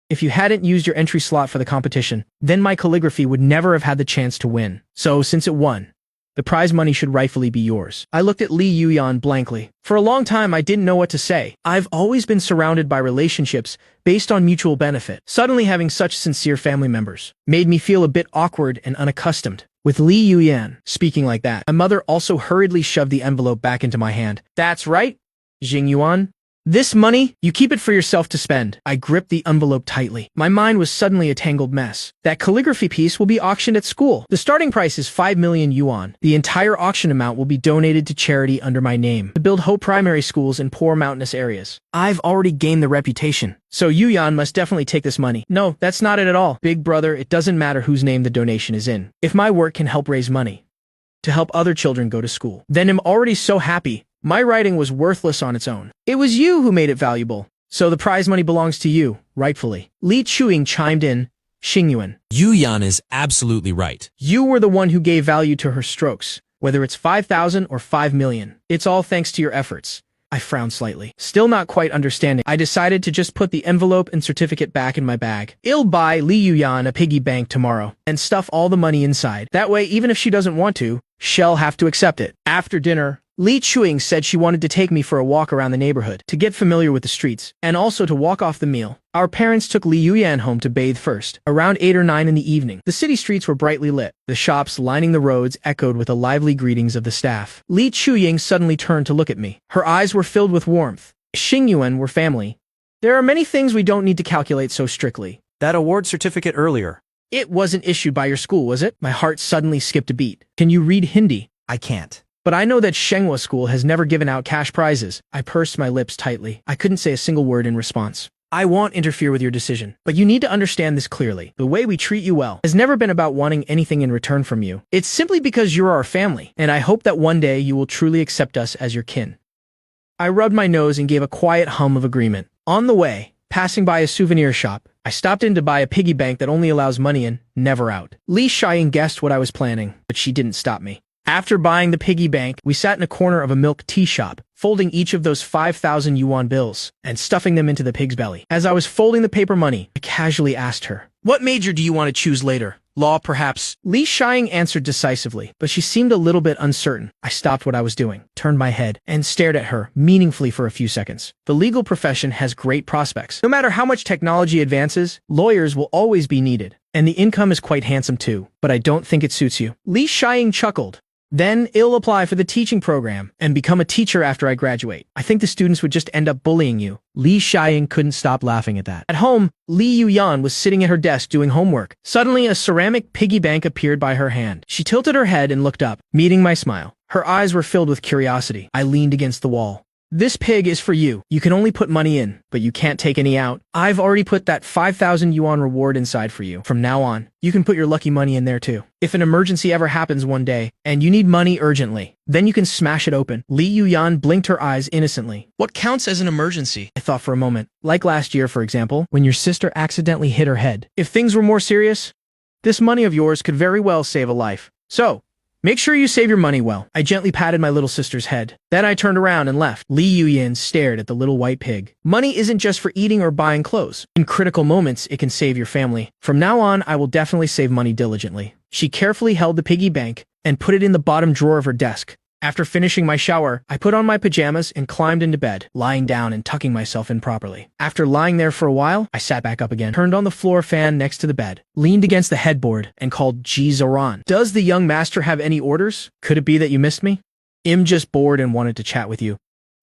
If you hadn't used your entry slot for the competition, then my calligraphy would never have had the chance to win. So since it won, the prize money should rightfully be yours." I looked at Li Yuyan blankly. For a long time, I didn't know what to say. I've always been surrounded by relationships based on mutual benefit. Suddenly having such sincere family members made me feel a bit awkward and unaccustomed. With Li Yuyan speaking like that, my mother also hurriedly shoved the envelope back into my hand. "That's right, Jingyuan. This money, you keep it for yourself to spend." I gripped the envelope tightly. My mind was suddenly a tangled mess. "That calligraphy piece will be auctioned at school. The starting price is 5 million yuan. The entire auction amount will be donated to charity under my name to build Hope primary schools in poor mountainous areas. I've already gained the reputation, so Yuyan must definitely take this money." "No, that's not it at all. Big brother, it doesn't matter whose name the donation is in. If my work can help raise money to help other children go to school, then I'm already so happy. My writing was worthless on its own. It was you who made it valuable. So the prize money belongs to you, rightfully." Li Chuiying chimed in. "Xingyuan, Yuyan is absolutely right. you were the one who gave value to her strokes. Whether it's 5,000 or 5 million, it's all thanks to your efforts." I frowned slightly. Still not quite understanding, I decided to just put the envelope and certificate back in my bag. I'll buy Li Yuyan a piggy bank tomorrow and stuff all the money inside. That way, even if she doesn't want to, she'll have to accept it. After dinner, Li Chuiying said she wanted to take me for a walk around the neighborhood to get familiar with the streets and also to walk off the meal. Our parents took Li Yuyan home to bathe first, around 8 or 9 in the evening. The city streets were brightly lit. The shops lining the roads echoed with the lively greetings of the staff. Li Chuiying suddenly turned to look at me. Her eyes were filled with warmth. "Xingyuan, we're family. There are many things we don't need to calculate so strictly." That award certificate earlier. "It wasn't issued by your school, was it?" My heart suddenly skipped a beat. "Can you read Hindi?" I can't. "But I know that Shenghua School has never given out cash prizes." I pursed my lips tightly. I couldn't say a single word in response. "I won't interfere with your decision, but you need to understand this clearly. The way we treat you well has never been about wanting anything in return from you. It's simply because you're our family, and I hope that one day you will truly accept us as your kin." I rubbed my nose and gave a quiet hum of agreement. On the way, passing by a souvenir shop, I stopped in to buy a piggy bank that only allows money in, never out. Li Xiaoying guessed what I was planning, but she didn't stop me. After buying the piggy bank, we sat in a corner of a milk tea shop, folding each of those 5,000 yuan bills and stuffing them into the pig's belly. As I was folding the paper money, I casually asked her, "What major do you want to choose later? Law, perhaps?" Li Xiaoying answered decisively, but she seemed a little bit uncertain. I stopped what I was doing, turned my head, and stared at her meaningfully for a few seconds. The legal profession has great prospects. No matter how much technology advances, lawyers will always be needed. And the income is quite handsome too, but I don't think it suits you. Li Xiaoying chuckled. Then I'll apply for the teaching program and become a teacher after I graduate. I think the students would just end up bullying you. Li Shiying couldn't stop laughing at that. At home, Li Yuyan was sitting at her desk doing homework. Suddenly, a ceramic piggy bank appeared by her hand. She tilted her head and looked up, meeting my smile. Her eyes were filled with curiosity. I leaned against the wall. This pig is for you. You can only put money in, but you can't take any out. I've already put that 5,000 yuan reward inside for you. From now on, you can put your lucky money in there too. If an emergency ever happens one day, and you need money urgently, then you can smash it open. Li Yuyan blinked her eyes innocently. What counts as an emergency? I thought for a moment. Like last year, for example, when your sister accidentally hit her head. If things were more serious, this money of yours could very well save a life. So, make sure you save your money well. I gently patted my little sister's head. Then I turned around and left. Li Yuyan stared at the little white pig. Money isn't just for eating or buying clothes. In critical moments, it can save your family. From now on, I will definitely save money diligently. She carefully held the piggy bank and put it in the bottom drawer of her desk. After finishing my shower, I put on my pajamas and climbed into bed, lying down and tucking myself in properly. After lying there for a while, I sat back up again, turned on the floor fan next to the bed, leaned against the headboard, and called Ji Zoran. Does the young master have any orders? Could it be that you missed me? I'm just bored and wanted to chat with you.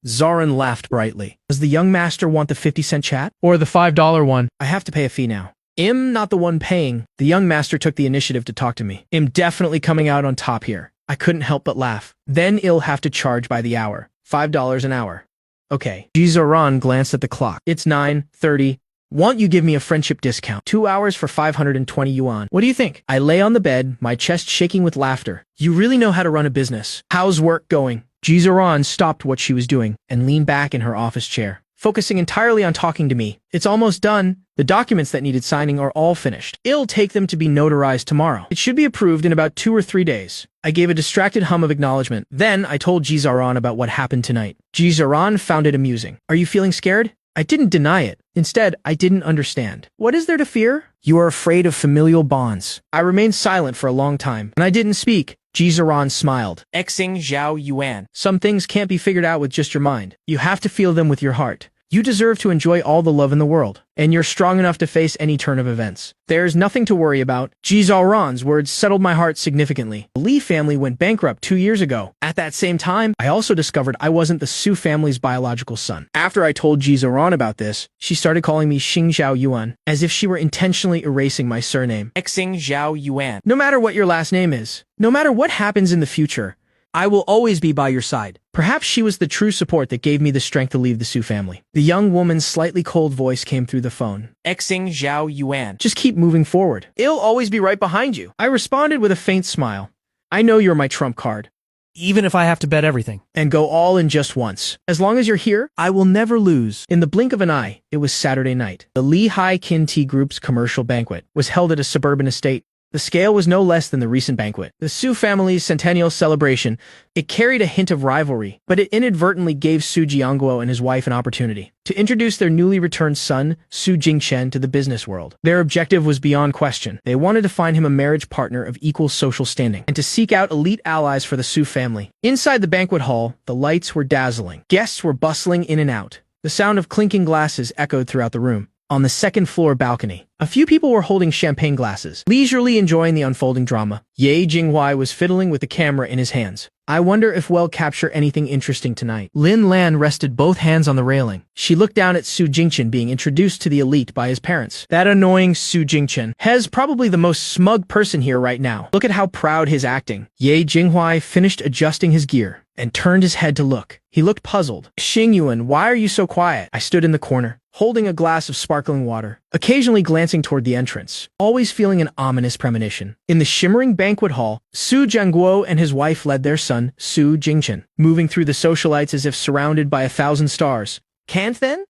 Zoran laughed brightly. Does the young master want the 50-cent chat? Or the $5 one. I have to pay a fee now. I'm not the one paying. The young master took the initiative to talk to me. I'm definitely coming out on top here. I couldn't help but laugh. Then I'll have to charge by the hour. $5 an hour. Okay. Ji Zoran glanced at the clock. It's 9:30. Won't you give me a friendship discount? 2 hours for 520 yuan. What do you think? I lay on the bed, my chest shaking with laughter. You really know how to run a business. How's work going? Ji Zoran stopped what she was doing and leaned back in her office chair, focusing entirely on talking to me. It's almost done. The documents that needed signing are all finished. I'll take them to be notarized tomorrow. It should be approved in about 2 or 3 days. I gave a distracted hum of acknowledgement. Then I told Ji Zoran about what happened tonight. Ji Zoran found it amusing. Are you feeling scared? I didn't deny it. Instead, I didn't understand. What is there to fear? You are afraid of familial bonds. I remained silent for a long time, and I didn't speak. Ji Zoran smiled. Xing Zhao Yuan. Some things can't be figured out with just your mind. You have to feel them with your heart. You deserve to enjoy all the love in the world, and you're strong enough to face any turn of events. There's nothing to worry about. Ji Zoran's words settled my heart significantly. The Li family went bankrupt 2 years ago. At that same time, I also discovered I wasn't the Su family's biological son. After I told Ji Zoran about this, she started calling me Xing Zhao Yuan, as if she were intentionally erasing my surname. Xing Zhao Yuan. No matter what your last name is, no matter what happens in the future, I will always be by your side. Perhaps she was the true support that gave me the strength to leave the Su family. The young woman's slightly cold voice came through the phone. Xing Zhao Yuan. Just keep moving forward. I'll always be right behind you. I responded with a faint smile. I know you're my trump card. Even if I have to bet everything. And go all in just once. As long as you're here, I will never lose. In the blink of an eye, it was Saturday night. The Li Hai Kin Tea Group's commercial banquet was held at a suburban estate. The scale was no less than the recent banquet. The Su family's centennial celebration, it carried a hint of rivalry, but it inadvertently gave Su Jiangguo and his wife an opportunity to introduce their newly returned son, Su Jingchen, to the business world. Their objective was beyond question. They wanted to find him a marriage partner of equal social standing, and to seek out elite allies for the Su family. Inside the banquet hall, the lights were dazzling. Guests were bustling in and out. The sound of clinking glasses echoed throughout the room. On the second-floor balcony, a few people were holding champagne glasses, leisurely enjoying the unfolding drama. Ye Jinghuai was fiddling with the camera in his hands. I wonder if we'll capture anything interesting tonight. Lin Lan rested both hands on the railing. She looked down at Su Jingchen being introduced to the elite by his parents. That annoying Su Jingchen has probably the most smug person here right now. Look at how proud he's acting. Ye Jinghuai finished adjusting his gear and turned his head to look. He looked puzzled. Xing Yuan, why are you so quiet? I stood in the corner, holding a glass of sparkling water, occasionally glancing toward the entrance, always feeling an ominous premonition. In the shimmering banquet hall, Su Jiangguo and his wife led their son, Su Jingchen, moving through the socialites as if surrounded by 1,000 stars. Can't then?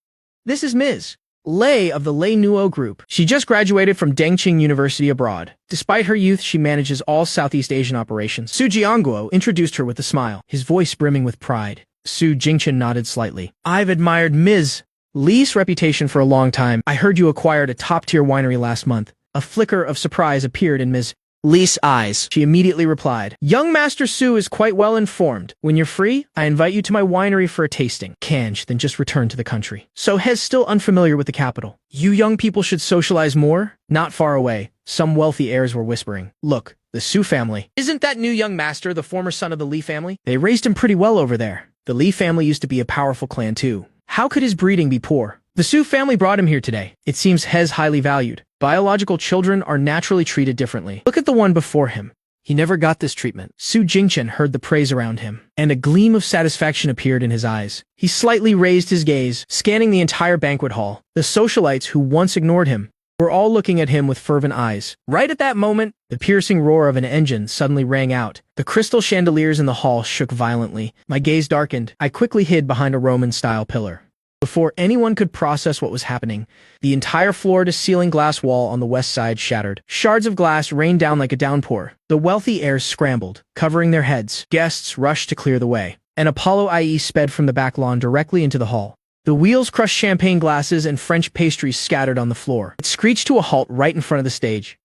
This is Ms. Lei of the Lei Nuo Group. She just graduated from Dengqing University abroad. Despite her youth, she manages all Southeast Asian operations. Su Jiangguo introduced her with a smile, his voice brimming with pride. Su Jingchen nodded slightly. I've admired Ms. Lei's reputation for a long time. I heard you acquired a top-tier winery last month. A flicker of surprise appeared in Ms. Lee's eyes. She immediately replied, young Master Su is quite well informed. When you're free, I invite you to my winery for a tasting. Kanj then just returned to the country. So Hez still unfamiliar with the capital. You young people should socialize more. Not far away, some wealthy heirs were whispering. Look, the Su family. Isn't that new young master the former son of the Lee family? They raised him pretty well over there. The Lee family used to be a powerful clan too. How could his breeding be poor? The Su family brought him here today. It seems Hez highly valued. Biological children are naturally treated differently. Look at the one before him. He never got this treatment. Su Jingchen heard the praise around him, and a gleam of satisfaction appeared in his eyes. He slightly raised his gaze, scanning the entire banquet hall. The socialites who once ignored him were all looking at him with fervent eyes. Right at that moment, the piercing roar of an engine suddenly rang out. The crystal chandeliers in the hall shook violently. My gaze darkened. I quickly hid behind a Roman-style pillar. Before anyone could process what was happening, the entire floor-to-ceiling glass wall on the west side shattered. Shards of glass rained down like a downpour. The wealthy heirs scrambled, covering their heads. Guests rushed to clear the way. An Apollo IE sped from the back lawn directly into the hall. The wheels crushed champagne glasses and French pastries scattered on the floor. It screeched to a halt right in front of the stage.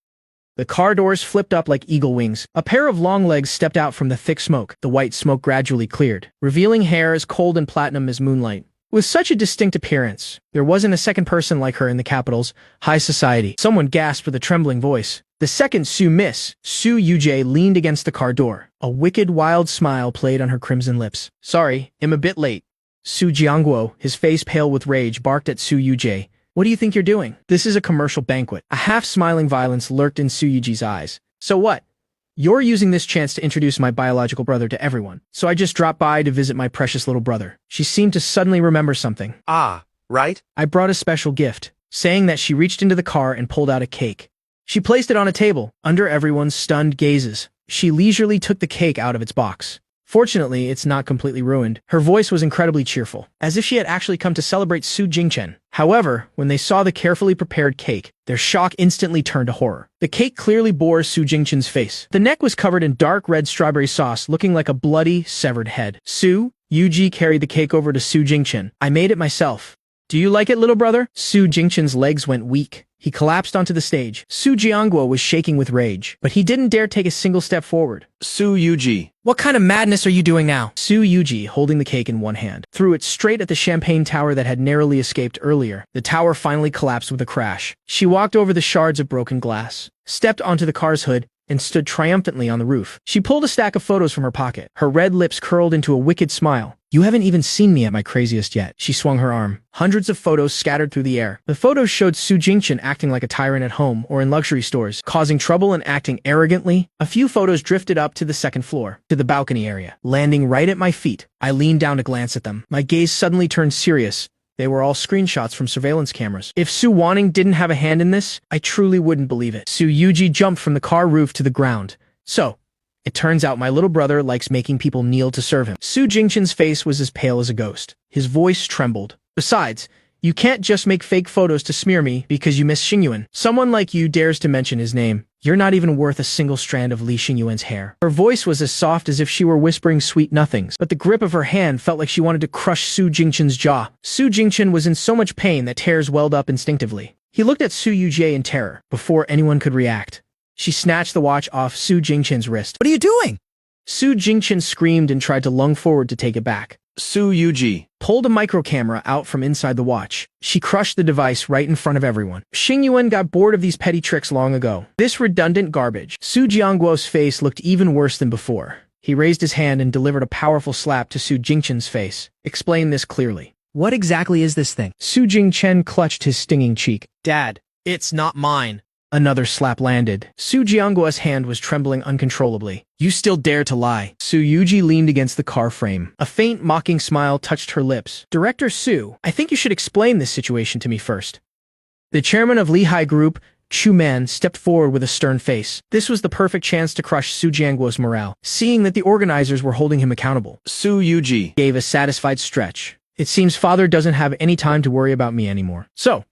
The car doors flipped up like eagle wings. A pair of long legs stepped out from the thick smoke. The white smoke gradually cleared, revealing hair as cold and platinum as moonlight. With such a distinct appearance, there wasn't a second person like her in the capital's high society. Someone gasped with a trembling voice. The second Su Miss, Su Yujie, leaned against the car door. A wicked, wild smile played on her crimson lips. Sorry, I'm a bit late. Su Jiangguo, his face pale with rage, barked at Su Yujie. What do you think you're doing? This is a commercial banquet. A half-smiling violence lurked in Su Yujie's eyes. So what? You're using this chance to introduce my biological brother to everyone. So I just dropped by to visit my precious little brother. She seemed to suddenly remember something. Ah, right? I brought a special gift, saying that she reached into the car and pulled out a cake. She placed it on a table, under everyone's stunned gazes. She leisurely took the cake out of its box. Fortunately, it's not completely ruined. Her voice was incredibly cheerful, as if she had actually come to celebrate Su Jingchen. However, when they saw the carefully prepared cake, their shock instantly turned to horror. The cake clearly bore Su Jingchen's face. The neck was covered in dark red strawberry sauce, looking like a bloody, severed head. Su Yuji carried the cake over to Su Jingchen. I made it myself. Do you like it, little brother? Su Jingchen's legs went weak. He collapsed onto the stage. Su Jiangguo was shaking with rage, but he didn't dare take a single step forward. Su Yuji. What kind of madness are you doing now? Su Yuji, holding the cake in one hand, threw it straight at the champagne tower that had narrowly escaped earlier. The tower finally collapsed with a crash. She walked over the shards of broken glass, stepped onto the car's hood, and stood triumphantly on the roof. She pulled a stack of photos from her pocket. Her red lips curled into a wicked smile. You haven't even seen me at my craziest yet. She swung her arm. Hundreds of photos scattered through the air. The photos showed Su Jingchen acting like a tyrant at home or in luxury stores, causing trouble and acting arrogantly. A few photos drifted up to the second floor, to the balcony area, landing right at my feet. I leaned down to glance at them. My gaze suddenly turned serious. They were all screenshots from surveillance cameras. If Su Wanning didn't have a hand in this, I truly wouldn't believe it. Su Yuji jumped from the car roof to the ground. So, it turns out my little brother likes making people kneel to serve him. Su Jingchen's face was as pale as a ghost. His voice trembled. Besides, you can't just make fake photos to smear me because you miss Xingyuan. Someone like you dares to mention his name. You're not even worth a single strand of Li Xingyuan's hair. Her voice was as soft as if she were whispering sweet nothings, but the grip of her hand felt like she wanted to crush Su Jingchen's jaw. Su Jingchen was in so much pain that tears welled up instinctively. He looked at Su Yujie in terror, before anyone could react. She snatched the watch off Su Jingchen's wrist. What are you doing? Su Jingchen screamed and tried to lung forward to take it back. Su Yuji pulled a micro camera out from inside the watch. She crushed the device right in front of everyone. Xingyuan got bored of these petty tricks long ago. This redundant garbage. Su Jiangguo's face looked even worse than before. He raised his hand and delivered a powerful slap to Su Jingchen's face. Explain this clearly. What exactly is this thing? Su Jingchen clutched his stinging cheek. Dad, it's not mine. Another slap landed. Su Jiangguo's hand was trembling uncontrollably. You still dare to lie. Su Yuji leaned against the car frame. A faint, mocking smile touched her lips. Director Su, I think you should explain this situation to me first. The chairman of Lehigh Group, Chu Man, stepped forward with a stern face. This was the perfect chance to crush Su Jiangguo's morale, seeing that the organizers were holding him accountable. Su Yuji Gave a satisfied stretch. It seems father doesn't have any time to worry about me anymore. So,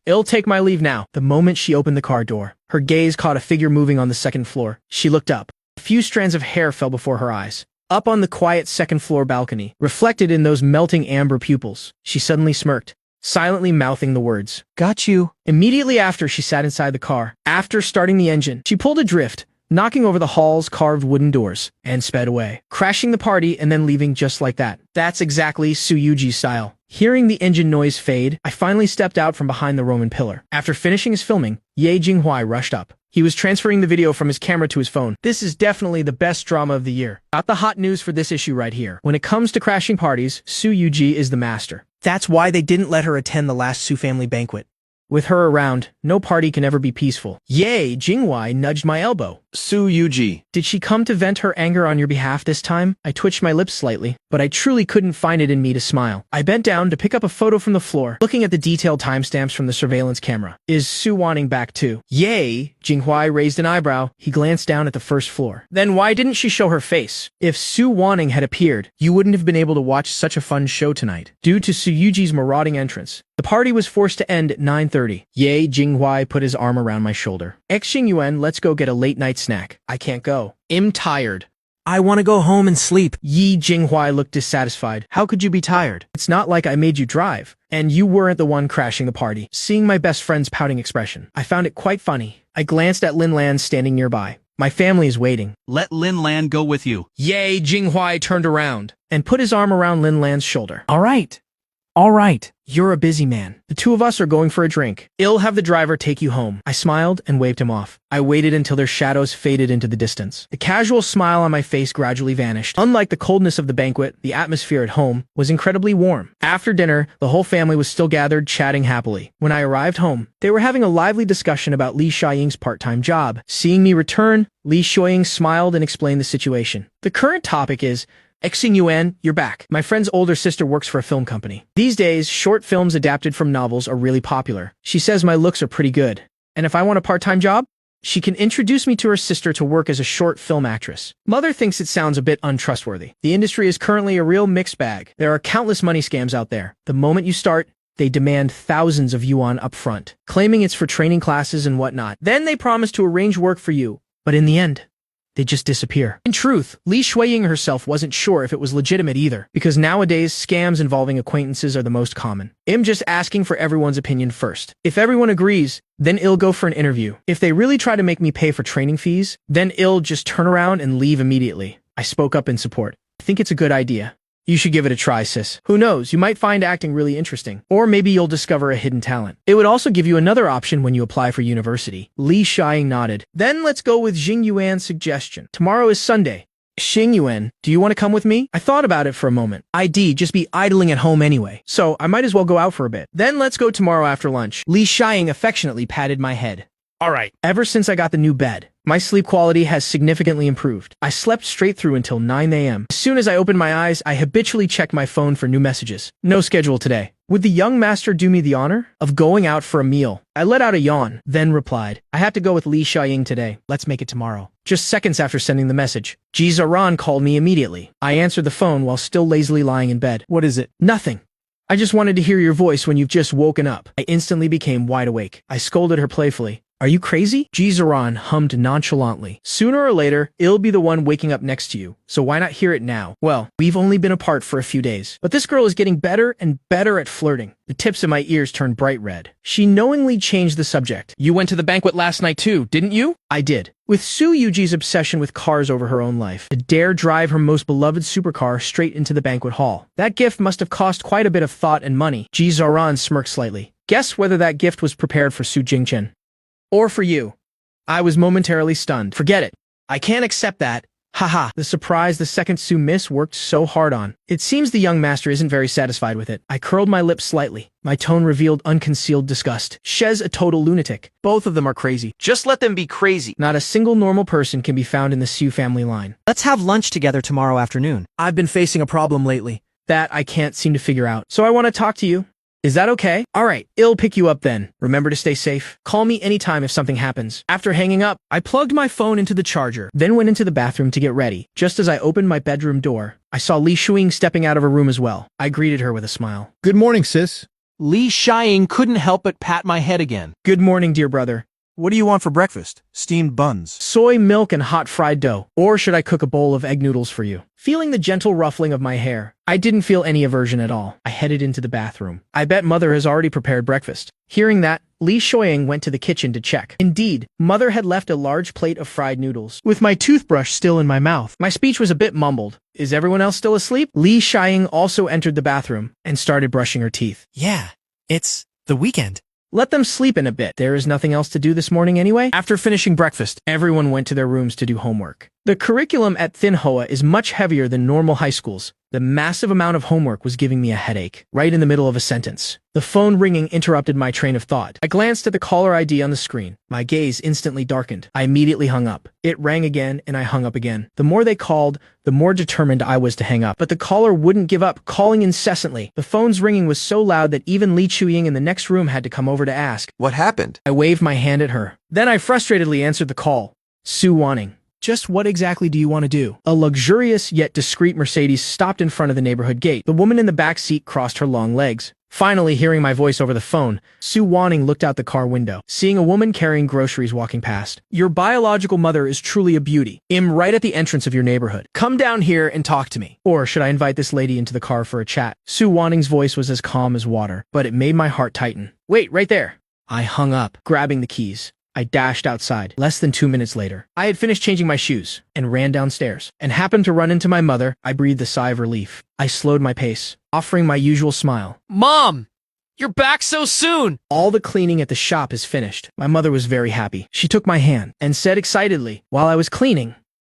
I'll take my leave now. The moment she opened the car door, her gaze caught a figure moving on the second floor. She looked up. A few strands of hair fell before her eyes. Up on the quiet second floor balcony, reflected in those melting amber pupils, she suddenly smirked, silently mouthing the words, "Got you." Immediately after, she sat inside the car. After starting the engine, she pulled adrift, knocking over the hall's carved wooden doors, and sped away, crashing the party and then leaving just like that. That's exactly Suyuji's style. Hearing the engine noise fade, I finally stepped out from behind the Roman pillar. After finishing his filming, Ye Jinghuai rushed up. He was transferring the video from his camera to his phone. This is definitely the best drama of the year. Got the hot news for this issue right here. When it comes to crashing parties, Suyuji is the master. That's why they didn't let her attend the last Su family banquet. With her around, no party can ever be peaceful. Ye Jinghuai nudged my elbow. Suyuji. Did she come to vent her anger on your behalf this time? I twitched my lips slightly, but I truly couldn't find it in me to smile. I bent down to pick up a photo from the floor, looking at the detailed timestamps from the surveillance camera. Is Su Wanning back too? Ye Jinghuai raised an eyebrow. He glanced down at the first floor. Then why didn't she show her face? If Su Wanning had appeared, you wouldn't have been able to watch such a fun show tonight. Due to Suyuji's marauding entrance, the party was forced to end at 9:30. Ye Jinghuai put his arm around my shoulder. Xingyuan, let's go get a late night snack. I can't go. I'm tired. I want to go home and sleep. Yi Jinghuai looked dissatisfied. How could you be tired? It's not like I made you drive, and you weren't the one crashing the party. Seeing my best friend's pouting expression, I found it quite funny. I glanced at Lin Lan standing nearby. My family is waiting. Let Lin Lan go with you. Ye Jinghuai turned around and put his arm around Lin Lan's shoulder. All right. All right. You're a busy man. The two of us are going for a drink. I'll have the driver take you home. I smiled and waved him off. I waited until their shadows faded into the distance. The casual smile on my face gradually vanished. Unlike the coldness of the banquet, the atmosphere at home was incredibly warm. After dinner, the whole family was still gathered, chatting happily. When I arrived home, they were having a lively discussion about Li Xiaoying's part-time job. Seeing me return, Li Xiaoying smiled and explained the situation. The current topic is Xingyuan, you're back. My friend's older sister works for a film company. These days, short films adapted from novels are really popular. She says my looks are pretty good. And if I want a part-time job, she can introduce me to her sister to work as a short film actress. Mother thinks it sounds a bit untrustworthy. The industry is currently a real mixed bag. There are countless money scams out there. The moment you start, they demand thousands of yuan up front, claiming it's for training classes and whatnot. Then they promise to arrange work for you. But in the end, they just disappear. In truth, Li Shuiying herself wasn't sure if it was legitimate either, because nowadays, scams involving acquaintances are the most common. I'm just asking for everyone's opinion first. If everyone agrees, then I'll go for an interview. If they really try to make me pay for training fees, then I'll just turn around and leave immediately. I spoke up in support. I think it's a good idea. You should give it a try, sis. Who knows, you might find acting really interesting. Or maybe you'll discover a hidden talent. It would also give you another option when you apply for university. Li Xiaoying nodded. Then let's go with Xingyuan's suggestion. Tomorrow is Sunday. Xingyuan, do you want to come with me? I thought about it for a moment. I'd just be idling at home anyway, so I might as well go out for a bit. Then let's go tomorrow after lunch. Li Xiaoying affectionately patted my head. All right. Ever since I got the new bed, my sleep quality has significantly improved. I slept straight through until 9 a.m. As soon as I opened my eyes, I habitually checked my phone for new messages. No schedule today. Would the young master do me the honor of going out for a meal? I let out a yawn, then replied, I have to go with Li Xiaoying today. Let's make it tomorrow. Just seconds after sending the message, Ji Zaran called me immediately. I answered the phone while still lazily lying in bed. What is it? Nothing. I just wanted to hear your voice when you've just woken up. I instantly became wide awake. I scolded her playfully. Are you crazy? Ji Zaran hummed nonchalantly. Sooner or later, I'll be the one waking up next to you, so why not hear it now? Well, we've only been apart for a few days, but this girl is getting better and better at flirting. The tips of my ears turned bright red. She knowingly changed the subject. You went to the banquet last night too, didn't you? I did. With Su Yuji's obsession with cars over her own life, to dare drive her most beloved supercar straight into the banquet hall. That gift must have cost quite a bit of thought and money. Ji Zaran smirked slightly. Guess whether that gift was prepared for Su Jingchen. Or for you. I was momentarily stunned. Forget it. I can't accept that. Haha. The surprise the second Su Miss worked so hard on. It seems the young master isn't very satisfied with it. I curled my lips slightly. My tone revealed unconcealed disgust. She's a total lunatic. Both of them are crazy. Just let them be crazy. Not a single normal person can be found in the Su family line. Let's have lunch together tomorrow afternoon. I've been facing a problem lately that I can't seem to figure out. So I want to talk to you. Is that okay? Alright, I'll pick you up then. Remember to stay safe. Call me anytime if something happens. After hanging up, I plugged my phone into the charger, then went into the bathroom to get ready. Just as I opened my bedroom door, I saw Li Shuiying stepping out of her room as well. I greeted her with a smile. Good morning, sis. Li Xiaoying couldn't help but pat my head again. Good morning, dear brother. What do you want for breakfast? Steamed buns. Soy milk and hot fried dough. Or should I cook a bowl of egg noodles for you? Feeling the gentle ruffling of my hair, I didn't feel any aversion at all. I headed into the bathroom. I bet Mother has already prepared breakfast. Hearing that, Li Shuiying went to the kitchen to check. Indeed, Mother had left a large plate of fried noodles, with my toothbrush still in my mouth. My speech was a bit mumbled. Is everyone else still asleep? Li Shuiying also entered the bathroom and started brushing her teeth. Yeah, it's the weekend. Let them sleep in a bit. There is nothing else to do this morning anyway. After finishing breakfast, everyone went to their rooms to do homework. The curriculum at Thin Hoa is much heavier than normal high schools. The massive amount of homework was giving me a headache, right in the middle of a sentence. The phone ringing interrupted my train of thought. I glanced at the caller ID on the screen. My gaze instantly darkened. I immediately hung up. It rang again, and I hung up again. The more they called, the more determined I was to hang up. But the caller wouldn't give up, calling incessantly. The phone's ringing was so loud that even Li Chuying in the next room had to come over to ask. What happened? I waved my hand at her. Then I frustratedly answered the call. Su Wanning. Just what exactly do you want to do? A luxurious yet discreet Mercedes stopped in front of the neighborhood gate. The woman in the back seat crossed her long legs. Finally, hearing my voice over the phone, Su Wanning looked out the car window, seeing a woman carrying groceries walking past. Your biological mother is truly a beauty. I'm right at the entrance of your neighborhood. Come down here and talk to me. Or should I invite this lady into the car for a chat? Su Wanning's voice was as calm as water, but it made my heart tighten. Wait, right there. I hung up, grabbing the keys. I dashed outside. Less than 2 minutes later, I had finished changing my shoes and ran downstairs and happened to run into my mother. I breathed a sigh of relief. I slowed my pace, offering my usual smile. Mom! You're back so soon! All the cleaning at the shop is finished. My mother was very happy. She took my hand and said excitedly, while I was cleaning,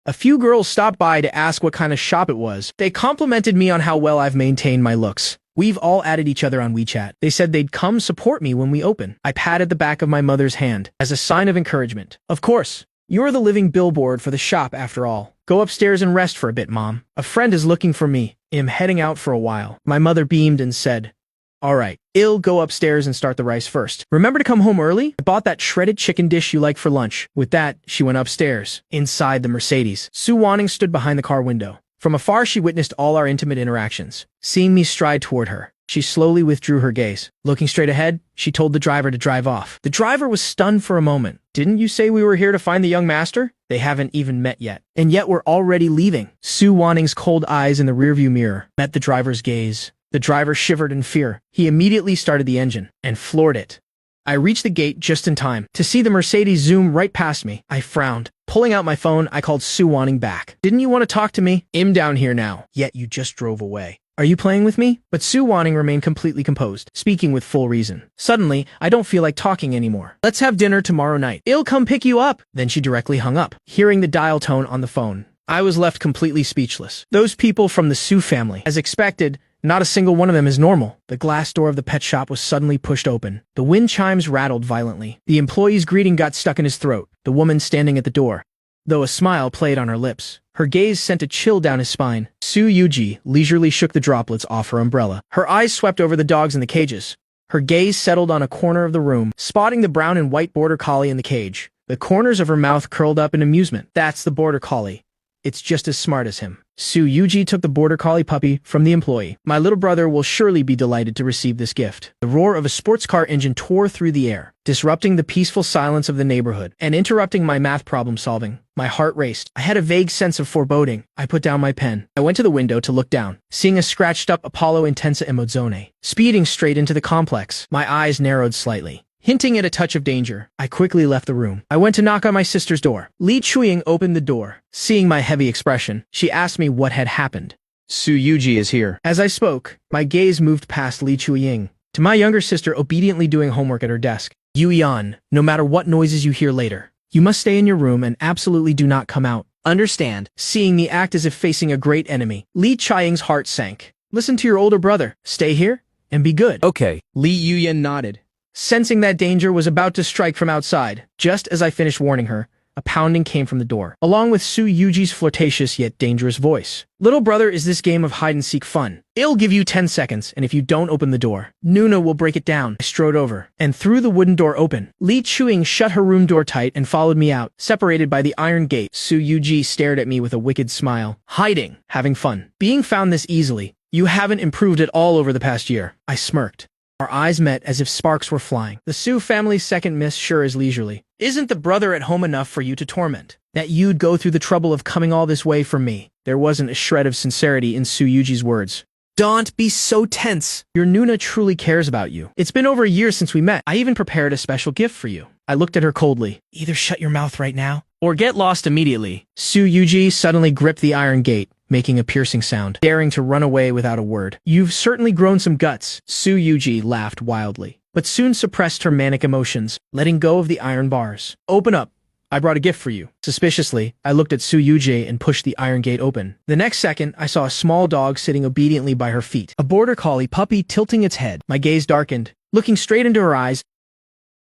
a few girls stopped by to ask what kind of shop it was. They complimented me on how well I've maintained my looks. We've all added each other on WeChat. They said they'd come support me when we open. I patted the back of my mother's hand as a sign of encouragement. Of course, you're the living billboard for the shop after all. Go upstairs and rest for a bit, Mom. A friend is looking for me. I'm heading out for a while. My mother beamed and said, all right, I'll go upstairs and start the rice first. Remember to come home early? I bought that shredded chicken dish you like for lunch. With that, she went upstairs. Inside the Mercedes, Su Wanning stood behind the car window. From afar, she witnessed all our intimate interactions. Seeing me stride toward her, she slowly withdrew her gaze. Looking straight ahead, she told the driver to drive off. The driver was stunned for a moment. Didn't you say we were here to find the young master? They haven't even met yet. And yet we're already leaving. Su Wanning's cold eyes in the rearview mirror met the driver's gaze. The driver shivered in fear. He immediately started the engine and floored it. I reached the gate just in time to see the Mercedes zoom right past me. I frowned. Pulling out my phone, I called Su Wanning back. Didn't you want to talk to me? I'm down here now. Yet you just drove away. Are you playing with me? But Su Wanning remained completely composed, speaking with full reason. Suddenly, I don't feel like talking anymore. Let's have dinner tomorrow night. I'll come pick you up. Then she directly hung up, hearing the dial tone on the phone. I was left completely speechless. Those people from the Su family, as expected, not a single one of them is normal. The glass door of the pet shop was suddenly pushed open. The wind chimes rattled violently. The employee's greeting got stuck in his throat, the woman standing at the door, though a smile played on her lips. Her gaze sent a chill down his spine. Su Yuji leisurely shook the droplets off her umbrella. Her eyes swept over the dogs in the cages. Her gaze settled on a corner of the room, spotting the brown and white border collie in the cage. The corners of her mouth curled up in amusement. That's the border collie. It's just as smart as him. Su Yuji took the border collie puppy from the employee. My little brother will surely be delighted to receive this gift. The roar of a sports car engine tore through the air, disrupting the peaceful silence of the neighborhood and interrupting my math problem solving. My heart raced. I had a vague sense of foreboding. I put down my pen. I went to the window to look down, seeing a scratched up Apollo Intensa Emozione speeding straight into the complex. My eyes narrowed slightly, hinting at a touch of danger. I quickly left the room. I went to knock on my sister's door. Li Chuying opened the door. Seeing my heavy expression, she asked me what had happened. Su Yuji is here. As I spoke, my gaze moved past Li Chuying to my younger sister obediently doing homework at her desk. Yu Yan, no matter what noises you hear later, you must stay in your room and absolutely do not come out. Understand? Seeing me act as if facing a great enemy, Li Chuying's heart sank. Listen to your older brother. Stay here and be good. Okay. Li Yuyan nodded, sensing that danger was about to strike from outside. Just as I finished warning her, a pounding came from the door, along with Su Yuji's flirtatious yet dangerous voice. Little brother, is this game of hide-and-seek fun? I'll give you 10 seconds, and if you don't open the door, Nuna will break it down. I strode over and threw the wooden door open. Li Chuying shut her room door tight and followed me out, separated by the iron gate. Su Yuji stared at me with a wicked smile. Hiding, having fun, being found this easily. You haven't improved at all over the past year. I smirked. Our eyes met as if sparks were flying. The Su family's second miss sure is leisurely. Isn't the brother at home enough for you to torment? That you'd go through the trouble of coming all this way from me? There wasn't a shred of sincerity in Su Yuji's words. Don't be so tense. Your Nuna truly cares about you. It's been over a year since we met. I even prepared a special gift for you. I looked at her coldly. Either shut your mouth right now, or get lost immediately. Su Yuji suddenly gripped the iron gate, making a piercing sound, daring to run away without a word. You've certainly grown some guts. Su Yuji laughed wildly, but soon suppressed her manic emotions, letting go of the iron bars. Open up. I brought a gift for you. Suspiciously, I looked at Su Yuji and pushed the iron gate open. The next second, I saw a small dog sitting obediently by her feet, a border collie puppy tilting its head. My gaze darkened, looking straight into her eyes.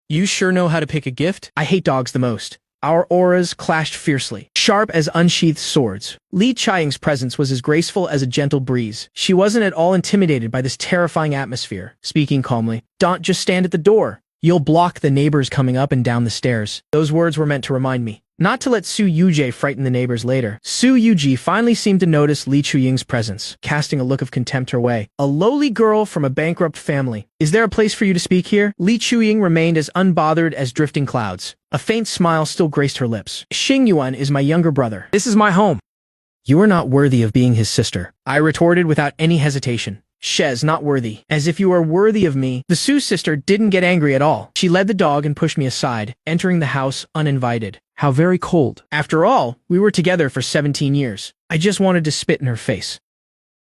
You sure know how to pick a gift? I hate dogs the most. Our auras clashed fiercely, sharp as unsheathed swords. Li Chiang's presence was as graceful as a gentle breeze. She wasn't at all intimidated by this terrifying atmosphere. Speaking calmly, "Don't just stand at the door. You'll block the neighbors coming up and down the stairs." Those words were meant to remind me not to let Su Yuji frighten the neighbors later. Su Yuji finally seemed to notice Li Chuying's presence, casting a look of contempt her way. A lowly girl from a bankrupt family. Is there a place for you to speak here? Li Chuying remained as unbothered as drifting clouds. A faint smile still graced her lips. Xing Yuan is my younger brother. This is my home. You are not worthy of being his sister, I retorted without any hesitation. Shez, not worthy. As if you are worthy of me. The Su sister didn't get angry at all. She led the dog and pushed me aside, entering the house uninvited. How very cold. After all, we were together for 17 years. I just wanted to spit in her face.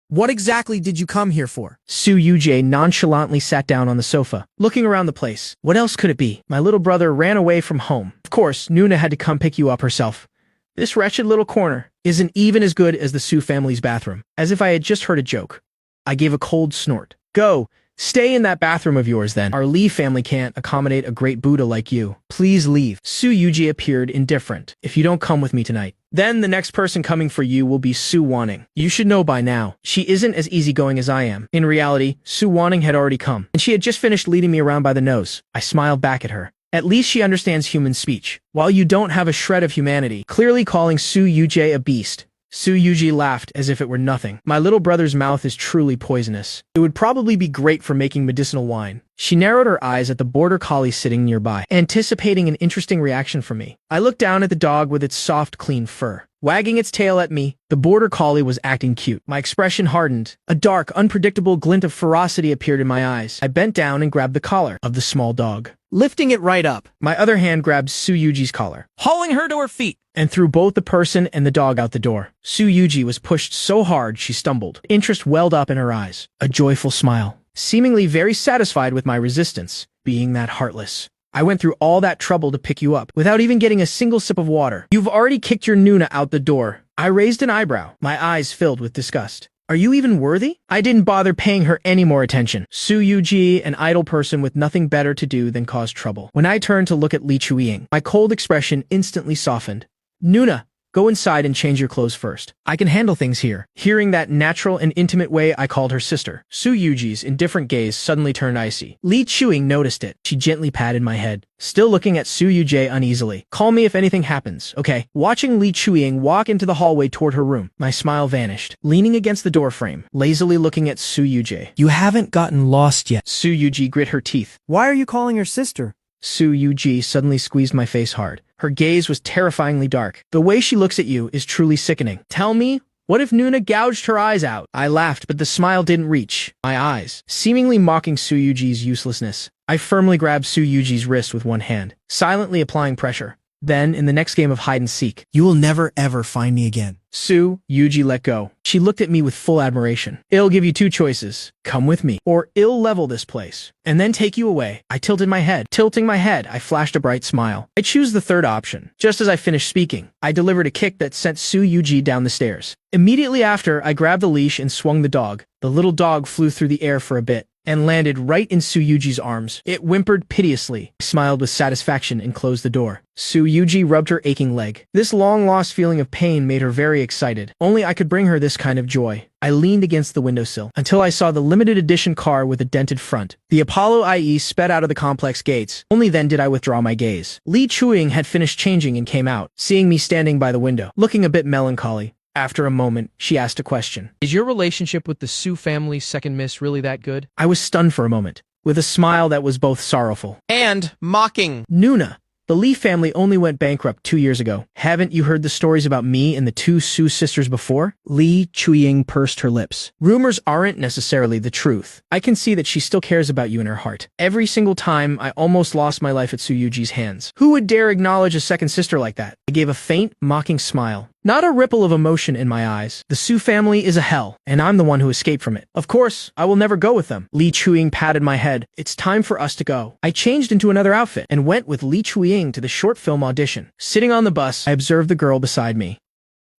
What exactly did you come here for? Su Yuji nonchalantly sat down on the sofa, looking around the place. What else could it be? My little brother ran away from home. Of course, Nuna had to come pick you up herself. This wretched little corner isn't even as good as the Su family's bathroom. As if I had just heard a joke. I gave a cold snort. Go, stay in that bathroom of yours then. Our Lee family can't accommodate a great Buddha like you. Please leave. Su Yuji appeared indifferent. If you don't come with me tonight, then the next person coming for you will be Su Wanning. You should know by now, she isn't as easygoing as I am. In reality, Su Wanning had already come, and she had just finished leading me around by the nose. I smiled back at her. At least she understands human speech. While you don't have a shred of humanity, clearly calling Su Yuji a beast. Su Yuji laughed as if it were nothing. My little brother's mouth is truly poisonous. It would probably be great for making medicinal wine. She narrowed her eyes at the border collie sitting nearby, anticipating an interesting reaction from me. I looked down at the dog with its soft, clean fur. Wagging its tail at me, the border collie was acting cute. My expression hardened. A dark, unpredictable glint of ferocity appeared in my eyes. I bent down and grabbed the collar of the small dog, lifting it right up. My other hand grabbed Su Yuji's collar, Hauling her to her feet. and threw both the person and the dog out the door. Su Yuji was pushed so hard she stumbled. Interest welled up in her eyes. A joyful smile. Seemingly very satisfied with my resistance, being that heartless. I went through all that trouble to pick you up, without even getting a single sip of water. You've already kicked your Nuna out the door. I raised an eyebrow, my eyes filled with disgust. Are you even worthy? I didn't bother paying her any more attention. Su Yuji, an idle person with nothing better to do than cause trouble. When I turned to look at Li Chuying, my cold expression instantly softened. Nuna, go inside and change your clothes first. I can handle things here. Hearing that natural and intimate way I called her sister, Su Yuji's indifferent gaze suddenly turned icy. Li Chuying noticed it. She gently patted my head, still looking at Su Yuji uneasily. Call me if anything happens, okay? Watching Li Chuying walk into the hallway toward her room, my smile vanished. Leaning against the doorframe, lazily looking at Su Yuji. You haven't gotten lost yet. Su Yuji grit her teeth. Why are you calling her sister? Su Yuji suddenly squeezed my face hard. Her gaze was terrifyingly dark. The way she looks at you is truly sickening. Tell me, what if Nuna gouged her eyes out? I laughed, but the smile didn't reach my eyes, seemingly mocking Su Yuji's uselessness. I firmly grabbed Su Yuji's wrist with one hand, silently applying pressure. Then, in the next game of hide-and-seek, You will never ever find me again. Su Yuji let go. She looked at me with full admiration. It'll give you two choices. Come with me, or it'll level this place, and then take you away. I tilted my head. Tilting my head, I flashed a bright smile. I choose the third option. Just as I finished speaking, I delivered a kick that sent Su Yuji down the stairs. Immediately after, I grabbed the leash and swung the dog. The little dog flew through the air for a bit, and landed right in Su Yuji's arms. It whimpered piteously, smiled with satisfaction, and closed the door. Su Yuji rubbed her aching leg. This long-lost feeling of pain made her very excited. Only I could bring her this kind of joy. I leaned against the windowsill until I saw the limited edition car with a dented front. The Apollo IE sped out of the complex gates. Only then did I withdraw my gaze. Li Chuying had finished changing and came out, seeing me standing by the window, looking a bit melancholy. After a moment, she asked a question. Is your relationship with the Su family's second miss really that good? I was stunned for a moment, with a smile that was both sorrowful And mocking. Nuna, The Lee family only went bankrupt 2 years ago. Haven't you heard the stories about me and the two Su sisters before? Lee Chuying pursed her lips. Rumors aren't necessarily the truth. I can see that she still cares about you in her heart. Every single time, I almost lost my life at Su Yuji's hands. Who would dare acknowledge a second sister like that? I gave a faint, mocking smile. Not a ripple of emotion in my eyes. The Su family is a hell, and I'm the one who escaped from it. Of course, I will never go with them. Lee Chuying patted my head. It's time for us to go. I changed into another outfit and went with Lee Chuying to the short film audition. Sitting on the bus, I observed the girl beside me.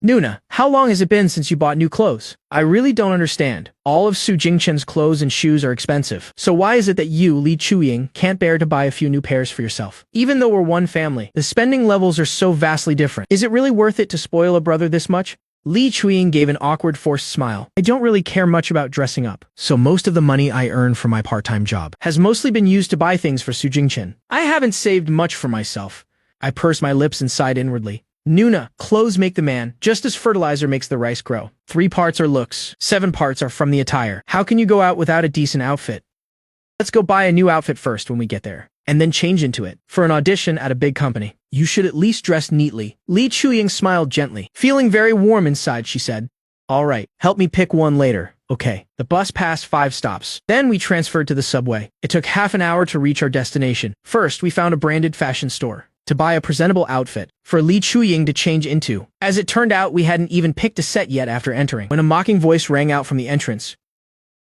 Nuna, how long has it been since you bought new clothes? I really don't understand. All of Su Jingchen's clothes and shoes are expensive. So why is it that you, Li Chuying, can't bear to buy a few new pairs for yourself? Even though we're one family, the spending levels are so vastly different. Is it really worth it to spoil a brother this much? Li Chuying gave an awkward, forced smile. I don't really care much about dressing up, so most of the money I earn from my part-time job has mostly been used to buy things for Su Jingchen. I haven't saved much for myself. I pursed my lips and sighed inwardly. Nuna, clothes make the man, just as fertilizer makes the rice grow. 3 parts are looks, 7 parts are from the attire. How can you go out without a decent outfit? Let's go buy a new outfit first when we get there, and then change into it. For an audition at a big company, you should at least dress neatly. Li Chuying smiled gently. Feeling very warm inside, she said. All right, help me pick one later. Okay. The bus passed 5 stops. Then we transferred to the subway. It took half an hour to reach our destination. First, we found a branded fashion store to buy a presentable outfit for Li Chuying to change into. As it turned out, we hadn't even picked a set yet after entering, when a mocking voice rang out from the entrance.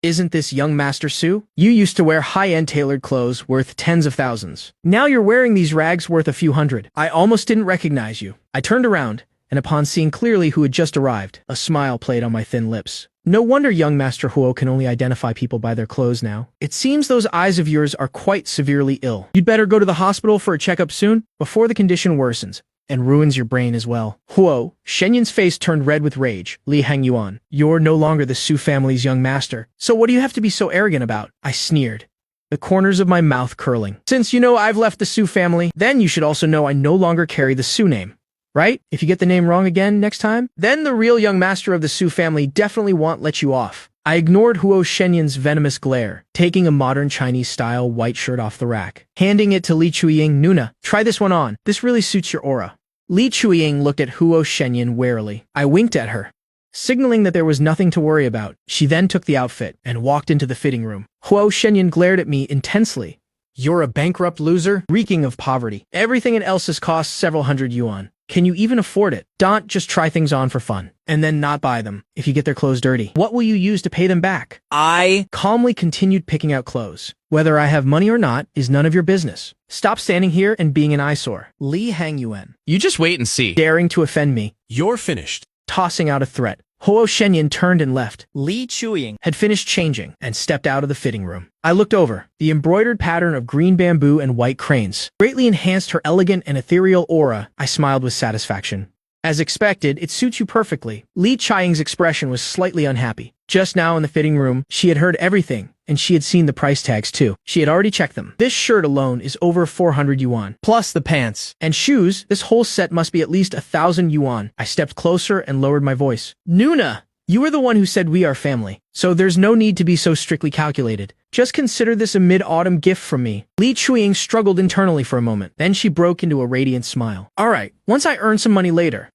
Isn't this young Master Su? You used to wear high-end tailored clothes worth tens of thousands. Now you're wearing these rags worth a few hundred. I almost didn't recognize you. I turned around, and upon seeing clearly who had just arrived, a smile played on my thin lips. No wonder young Master Huo can only identify people by their clothes now. It seems those eyes of yours are quite severely ill. You'd better go to the hospital for a checkup soon, before the condition worsens and ruins your brain as well. Huo, Shenyun's face turned red with rage. Li Hangyuan, you're no longer the Su family's young master, so what do you have to be so arrogant about? I sneered, the corners of my mouth curling. Since you know I've left the Su family, then you should also know I no longer carry the Su name. Right? If you get the name wrong again next time, then the real young master of the Su family definitely won't let you off. I ignored Huo Shenyun's venomous glare, taking a modern Chinese-style white shirt off the rack, handing it to Li Chuying. Nuna, try this one on. This really suits your aura. Li Chuying looked at Huo Shenyun warily. I winked at her, signaling that there was nothing to worry about. She then took the outfit and walked into the fitting room. Huo Shenyun glared at me intensely. You're a bankrupt loser, reeking of poverty. Everything at Elsa's costs several hundred yuan. Can you even afford it? Don't just try things on for fun, and then not buy them if you get their clothes dirty. What will you use to pay them back? I calmly continued picking out clothes. Whether I have money or not is none of your business. Stop standing here and being an eyesore. Li Hangyuan, You just wait and see. daring to offend me, You're finished. tossing out a threat. Huo Shenyun turned and left. Li Chuying had finished changing and stepped out of the fitting room. I looked over. The embroidered pattern of green bamboo and white cranes greatly enhanced her elegant and ethereal aura. I smiled with satisfaction. As expected, it suits you perfectly. Li Chuying's expression was slightly unhappy. Just now in the fitting room, she had heard everything, and she had seen the price tags too. She had already checked them. This shirt alone is over 400 yuan. Plus the pants and shoes, this whole set must be at least 1,000 yuan. I stepped closer and lowered my voice. Nuna, you were the one who said we are family, so there's no need to be so strictly calculated. Just consider this a mid-autumn gift from me. Li Chuying struggled internally for a moment. Then she broke into a radiant smile. All right, once I earn some money later.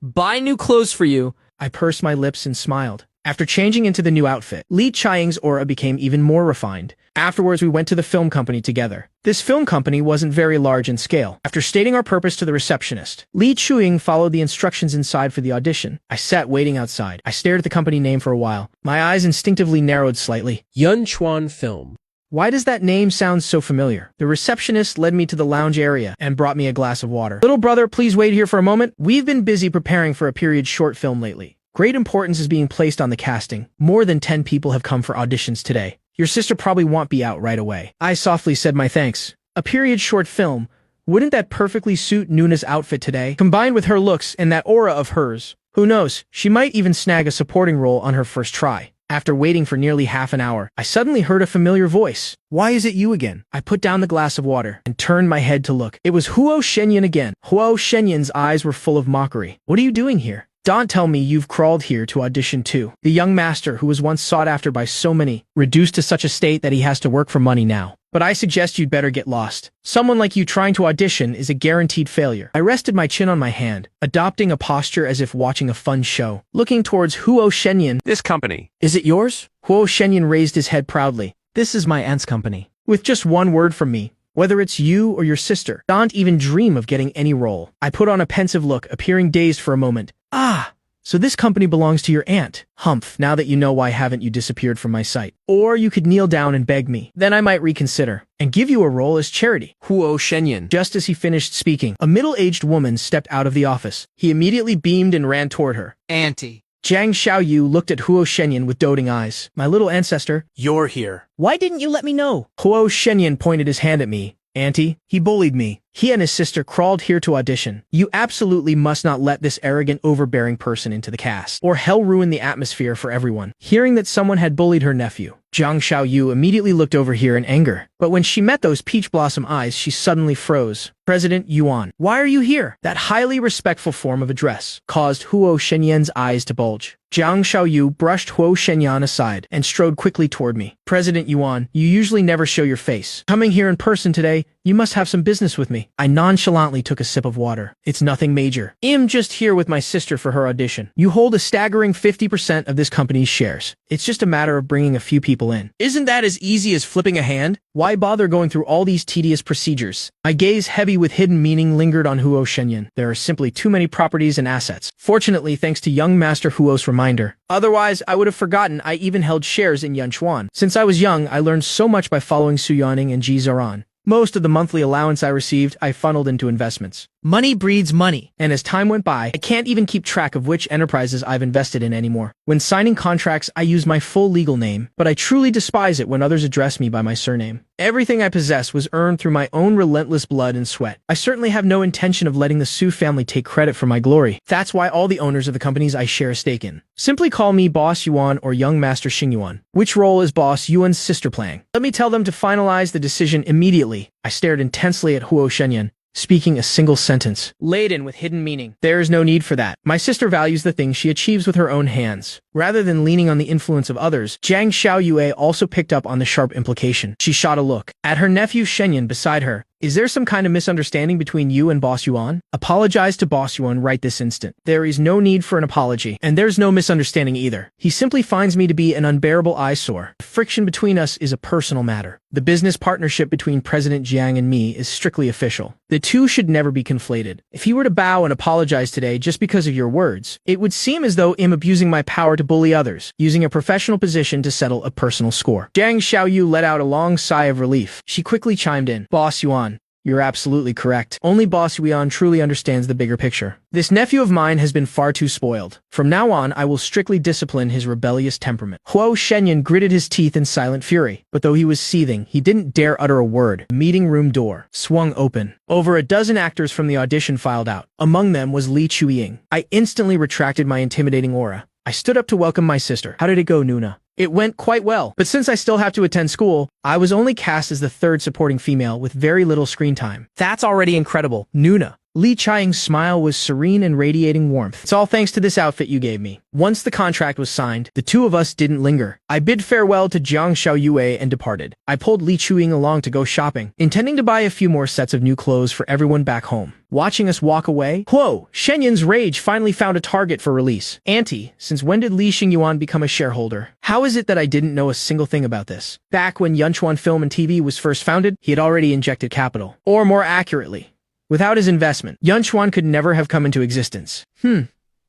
Buy new clothes for you. I pursed my lips and smiled. After changing into the new outfit, Li Chuying's aura became even more refined. Afterwards, we went to the film company together. This film company wasn't very large in scale. After stating our purpose to the receptionist, Li Chuying followed the instructions inside for the audition. I sat waiting outside. I stared at the company name for a while. My eyes instinctively narrowed slightly. Yunchuan Film. Why does that name sound so familiar? The receptionist led me to the lounge area and brought me a glass of water. Little brother, please wait here for a moment. We've been busy preparing for a period short film lately. Great importance is being placed on the casting. More than 10 people have come for auditions today. Your sister probably won't be out right away. I softly said my thanks. A period short film. Wouldn't that perfectly suit Nuna's outfit today? Combined with her looks and that aura of hers. Who knows, she might even snag a supporting role on her first try. After waiting for nearly half an hour, I suddenly heard a familiar voice. Why is it you again? I put down the glass of water and turned my head to look. It was Huo Shenyun again. Huo Shenyun's eyes were full of mockery. What are you doing here? Don't tell me you've crawled here to audition too. The young master who was once sought after by so many, reduced to such a state that he has to work for money now. but I suggest you'd better get lost. Someone like you trying to audition is a guaranteed failure. I rested my chin on my hand, adopting a posture as if watching a fun show. Looking towards Huo Shenyan. This company. Is it yours? Huo Shenyan raised his head proudly. This is my aunt's company. With just one word from me, whether it's you or your sister, don't even dream of getting any role. I put on a pensive look, appearing dazed for a moment. Ah, so this company belongs to your aunt. Humph, now that you know, why haven't you disappeared from my sight? Or you could kneel down and beg me. Then I might reconsider and give you a role as charity. Huo Shenyan. Just as he finished speaking, a middle-aged woman stepped out of the office. He immediately beamed and ran toward her. Auntie. Jiang Xiaoyu looked at Huo Shenyan with doting eyes. My little ancestor. You're here. Why didn't you let me know? Huo Shenyan pointed his hand at me. Auntie, he bullied me. He and his sister crawled here to audition. You absolutely must not let this arrogant, overbearing person into the cast, or hell ruin the atmosphere for everyone. Hearing that someone had bullied her nephew, Jiang Xiaoyu immediately looked over here in anger. But when she met those peach blossom eyes, she suddenly froze. President Yuan, why are you here? That highly respectful form of address caused Huo Shenyan's eyes to bulge. Jiang Xiaoyu brushed Huo Shenyan aside and strode quickly toward me. President Yuan, you usually never show your face. Coming here in person today, you must have some business with me. I nonchalantly took a sip of water. It's nothing major. I'm just here with my sister for her audition. You hold a staggering 50% of this company's shares. It's just a matter of bringing a few people in. Isn't that as easy as flipping a hand? Why bother going through all these tedious procedures? My gaze, heavy with hidden meaning, lingered on Huo Shenyan. There are simply too many properties and assets. Fortunately, thanks to young Master Huo's reminder. Otherwise, I would have forgotten I even held shares in Yunchuan. Since I was young, I learned so much by following Su Yaning and Ji Zaran. Most of the monthly allowance I received, I funneled into investments. Money breeds money. And as time went by, I can't even keep track of which enterprises I've invested in anymore. When signing contracts, I use my full legal name, but I truly despise it when others address me by my surname. Everything I possess was earned through my own relentless blood and sweat. I certainly have no intention of letting the Su family take credit for my glory. That's why all the owners of the companies I share a stake in simply call me Boss Yuan or Young Master Xing Yuan. Which role is Boss Yuan's sister playing? Let me tell them to finalize the decision immediately. I stared intensely at Huo Shenyan, speaking a single sentence, laden with hidden meaning. There is no need for that. My sister values the things she achieves with her own hands. Rather than leaning on the influence of others, Jiang Xiaoyu also picked up on the sharp implication. She shot a look at her nephew Shenyan beside her. Is there some kind of misunderstanding between you and Boss Yuan? Apologize to Boss Yuan right this instant. There is no need for an apology, and there's no misunderstanding either. He simply finds me to be an unbearable eyesore. The friction between us is a personal matter. The business partnership between President Jiang and me is strictly official. The two should never be conflated. If he were to bow and apologize today just because of your words, it would seem as though I'm abusing my power to bully others, using a professional position to settle a personal score. Jiang Xiaoyu let out a long sigh of relief. She quickly chimed in. Boss Yuan, you're absolutely correct. Only Boss Yuan truly understands the bigger picture. This nephew of mine has been far too spoiled. From now on, I will strictly discipline his rebellious temperament. Huo Shenyan gritted his teeth in silent fury, but though he was seething, he didn't dare utter a word. The meeting room door swung open. Over a dozen actors from the audition filed out. Among them was Li Chuying. I instantly retracted my intimidating aura. I stood up to welcome my sister. How did it go, Nuna? It went quite well, but since I still have to attend school, I was only cast as the third supporting female with very little screen time. That's already incredible, Nuna. Li Chiang's smile was serene and radiating warmth. It's all thanks to this outfit you gave me. Once the contract was signed, the two of us didn't linger. I bid farewell to Jiang Xiaoyu and departed. I pulled Li Chuying along to go shopping, intending to buy a few more sets of new clothes for everyone back home. Watching us walk away, Huo Shenyan's rage finally found a target for release. Auntie, since when did Li Xingyuan become a shareholder? How is it that I didn't know a single thing about this? Back when Yunchuan Film and TV was first founded, he had already injected capital. Or more accurately, without his investment, Yunchuan could never have come into existence.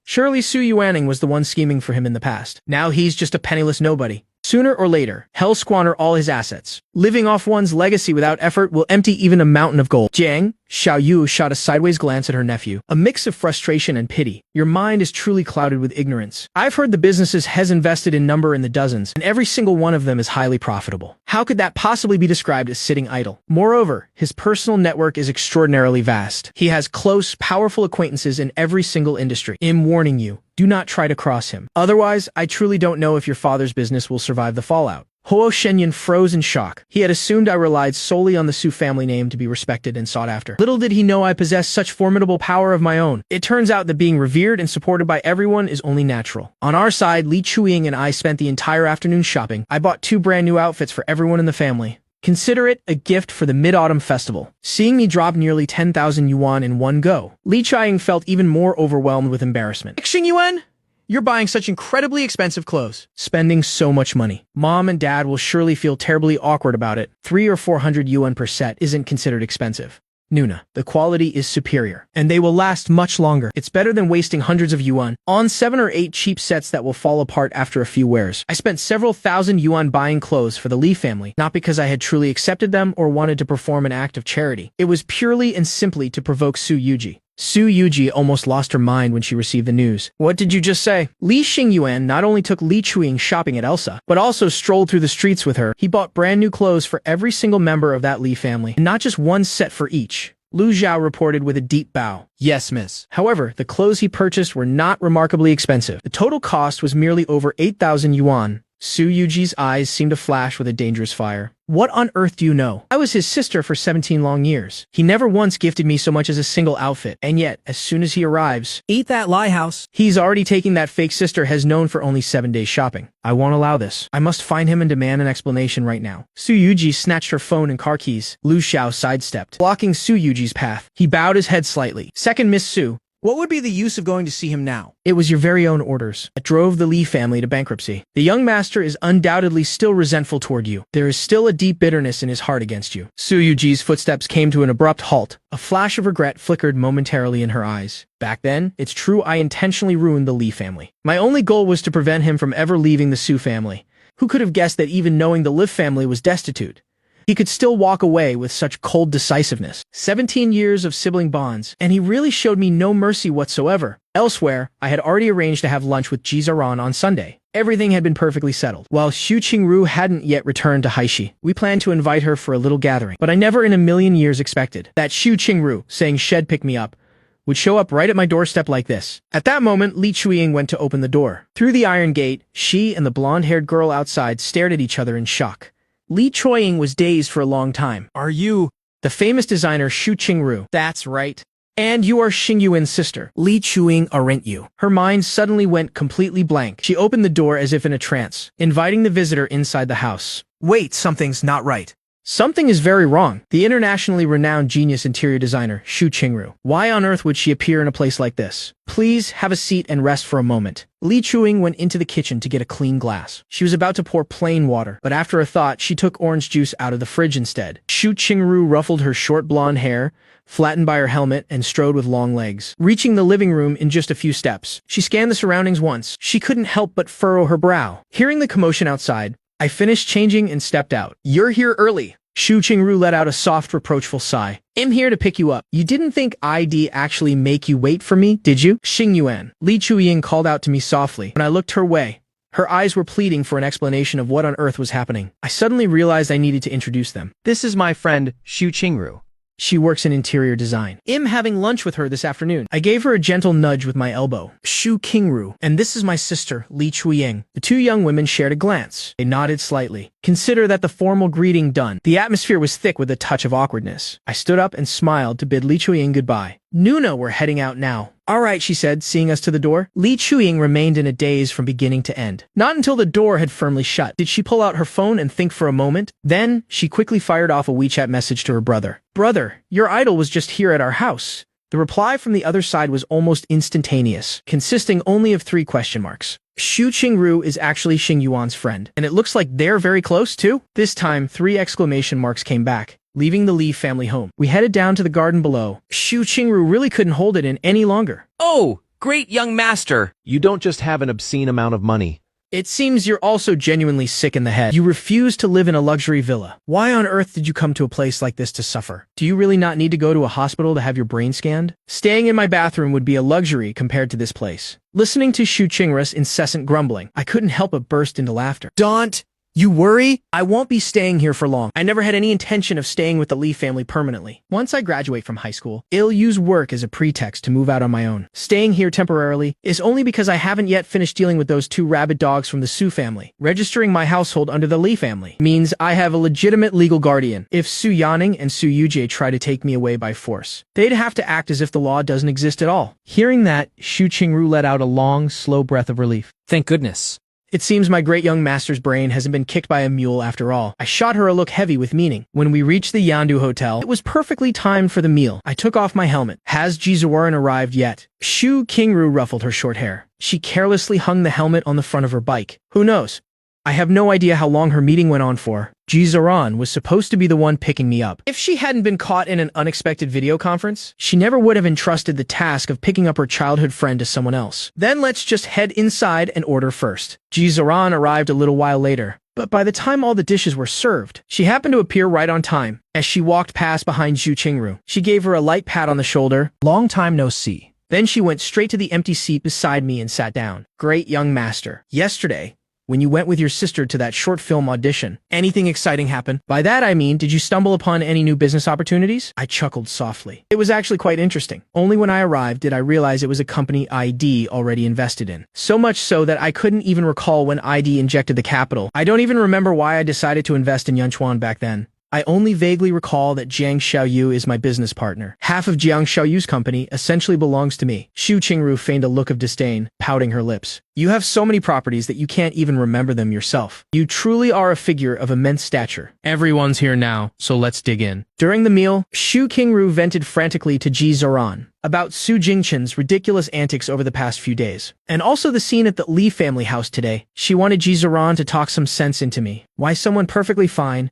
Surely Su Yuaning was the one scheming for him in the past. Now he's just a penniless nobody. Sooner or later, he'll squander all his assets. Living off one's legacy without effort will empty even a mountain of gold. Jiang Xiaoyu shot a sideways glance at her nephew, a mix of frustration and pity. Your mind is truly clouded with ignorance. I've heard the businesses has invested in number in the dozens, and every single one of them is highly profitable. How could that possibly be described as sitting idle? Moreover, his personal network is extraordinarily vast. He has close, powerful acquaintances in every single industry. I'm warning you. Do not try to cross him. Otherwise, I truly don't know if your father's business will survive the fallout. Huo Shenyan froze in shock. He had assumed I relied solely on the Su family name to be respected and sought after. Little did he know I possessed such formidable power of my own. It turns out that being revered and supported by everyone is only natural. On our side, Li Chuying and I spent the entire afternoon shopping. I bought 2 brand new outfits for everyone in the family. Consider it a gift for the Mid-Autumn Festival. Seeing me drop nearly 10,000 yuan in one go, Li Qiang felt even more overwhelmed with embarrassment. Xing Yuan? You're buying such incredibly expensive clothes. Spending so much money. Mom and dad will surely feel terribly awkward about it. 300 or 400 yuan per set isn't considered expensive. Nuna, the quality is superior, and they will last much longer. It's better than wasting hundreds of yuan on 7 or 8 cheap sets that will fall apart after a few wears. I spent several thousand yuan buying clothes for the Li family, not because I had truly accepted them or wanted to perform an act of charity. It was purely and simply to provoke Su Yuji. Su Yuji almost lost her mind when she received the news. What did you just say? Li Xingyuan not only took Li Chuing shopping at Elsa, but also strolled through the streets with her. He bought brand new clothes for every single member of that Li family, and not just one set for each. Lu Zhao reported with a deep bow. Yes, miss. However, the clothes he purchased were not remarkably expensive. The total cost was merely over 8,000 yuan. Su Yuji's eyes seemed to flash with a dangerous fire. What on earth do you know? I was his sister for 17 long years. He never once gifted me so much as a single outfit. And yet, as soon as he arrives, Eat that lie house. he's already taking that fake sister has known for only 7 days shopping. I won't allow this. I must find him and demand an explanation right now. Su Yuji snatched her phone and car keys. Lu Xiao sidestepped, blocking Su Yuji's path. He bowed his head slightly. Second Miss Su. What would be the use of going to see him now? It was your very own orders that drove the Li family to bankruptcy. The young master is undoubtedly still resentful toward you. There is still a deep bitterness in his heart against you. Su Yuji's footsteps came to an abrupt halt. A flash of regret flickered momentarily in her eyes. Back then, it's true I intentionally ruined the Li family. My only goal was to prevent him from ever leaving the Su family. Who could have guessed that even knowing the Li family was destitute, he could still walk away with such cold decisiveness. 17 years of sibling bonds, and he really showed me no mercy whatsoever. Elsewhere, I had already arranged to have lunch with Ji Zaran on Sunday. Everything had been perfectly settled. While Xu Qingru hadn't yet returned to Haishi, we planned to invite her for a little gathering. But I never in a million years expected that Xu Qingru, saying shed pick me up, would show up right at my doorstep like this. At that moment, Li Chuiying went to open the door. Through the iron gate, she and the blonde-haired girl outside stared at each other in shock. Li Chuiying was dazed for a long time. Are you... The famous designer Xu Qingru. That's right. And you are Xingyuan's sister. Li Chuiying aren't you? Her mind suddenly went completely blank. She opened the door as if in a trance, inviting the visitor inside the house. Wait, something's not right. Something is very wrong. The internationally renowned genius interior designer, Xu Qingru. Why on earth would she appear in a place like this? Please have a seat and rest for a moment. Li Chuiying went into the kitchen to get a clean glass. She was about to pour plain water, but after a thought, she took orange juice out of the fridge instead. Xu Qingru ruffled her short blonde hair, flattened by her helmet, and strode with long legs, reaching the living room in just a few steps. She scanned the surroundings once. She couldn't help but furrow her brow. Hearing the commotion outside, I finished changing and stepped out. You're here early. Xu Qingru let out a soft, reproachful sigh. I'm here to pick you up. You didn't think I'd actually make you wait for me, did you? Xingyuan. Li Chuiying called out to me softly. When I looked her way, her eyes were pleading for an explanation of what on earth was happening. I suddenly realized I needed to introduce them. This is my friend, Xu Qingru. She works in interior design. I'm having lunch with her this afternoon. I gave her a gentle nudge with my elbow. Xu Qingru. And this is my sister, Li Chuiying. The two young women shared a glance. They nodded slightly. Consider that the formal greeting done. The atmosphere was thick with a touch of awkwardness. I stood up and smiled to bid Li Chuiying goodbye. Nuna, we're heading out now. All right, she said, seeing us to the door. Li Chuiying remained in a daze from beginning to end. Not until the door had firmly shut did she pull out her phone and think for a moment. Then, she quickly fired off a WeChat message to her brother. Brother, your idol was just here at our house. The reply from the other side was almost instantaneous, consisting only of 3 question marks. Xu Qingru is actually Xingyuan's friend, and it looks like they're very close too. This time, 3 exclamation marks came back. Leaving the Li family home, we headed down to the garden below. Xu Qingru really couldn't hold it in any longer. Oh, great young master. You don't just have an obscene amount of money. It seems you're also genuinely sick in the head. You refuse to live in a luxury villa. Why on earth did you come to a place like this to suffer? Do you really not need to go to a hospital to have your brain scanned? Staying in my bathroom would be a luxury compared to this place. Listening to Xu Qingru's incessant grumbling, I couldn't help but burst into laughter. Don't! You worry? I won't be staying here for long. I never had any intention of staying with the Li family permanently. Once I graduate from high school, I'll use work as a pretext to move out on my own. Staying here temporarily is only because I haven't yet finished dealing with those 2 rabid dogs from the Su family. Registering my household under the Li family means I have a legitimate legal guardian. If Su Yanning and Su Yujie try to take me away by force, they'd have to act as if the law doesn't exist at all. Hearing that, Xu Qingru let out a long, slow breath of relief. Thank goodness. It seems my great young master's brain hasn't been kicked by a mule after all. I shot her a look heavy with meaning. When we reached the Yandu Hotel, it was perfectly timed for the meal. I took off my helmet. Has Jizawaran arrived yet? Shu Qingru ruffled her short hair. She carelessly hung the helmet on the front of her bike. Who knows? I have no idea how long her meeting went on for. Jizaran was supposed to be the one picking me up. If she hadn't been caught in an unexpected video conference, she never would have entrusted the task of picking up her childhood friend to someone else. Then let's just head inside and order first. Jizaran arrived a little while later, but by the time all the dishes were served, she happened to appear right on time. As she walked past behind Zhu Qingru, she gave her a light pat on the shoulder. Long time no see. Then she went straight to the empty seat beside me and sat down. Great young master. Yesterday, when you went with your sister to that short film audition, anything exciting happen? By that I mean, did you stumble upon any new business opportunities? I chuckled softly. It was actually quite interesting. Only when I arrived did I realize it was a company ID already invested in. So much so that I couldn't even recall when ID injected the capital. I don't even remember why I decided to invest in Yunchuan back then. I only vaguely recall that Jiang Xiaoyu is my business partner. Half of Jiang Xiaoyu's company essentially belongs to me. Shu Qingru feigned a look of disdain, pouting her lips. You have so many properties that you can't even remember them yourself. You truly are a figure of immense stature. Everyone's here now, so let's dig in. During the meal, Shu Qingru vented frantically to Ji Zoran about Su Jingchen's ridiculous antics over the past few days. And also the scene at the Li family house today. She wanted Ji Zoran to talk some sense into me. Why someone perfectly fine,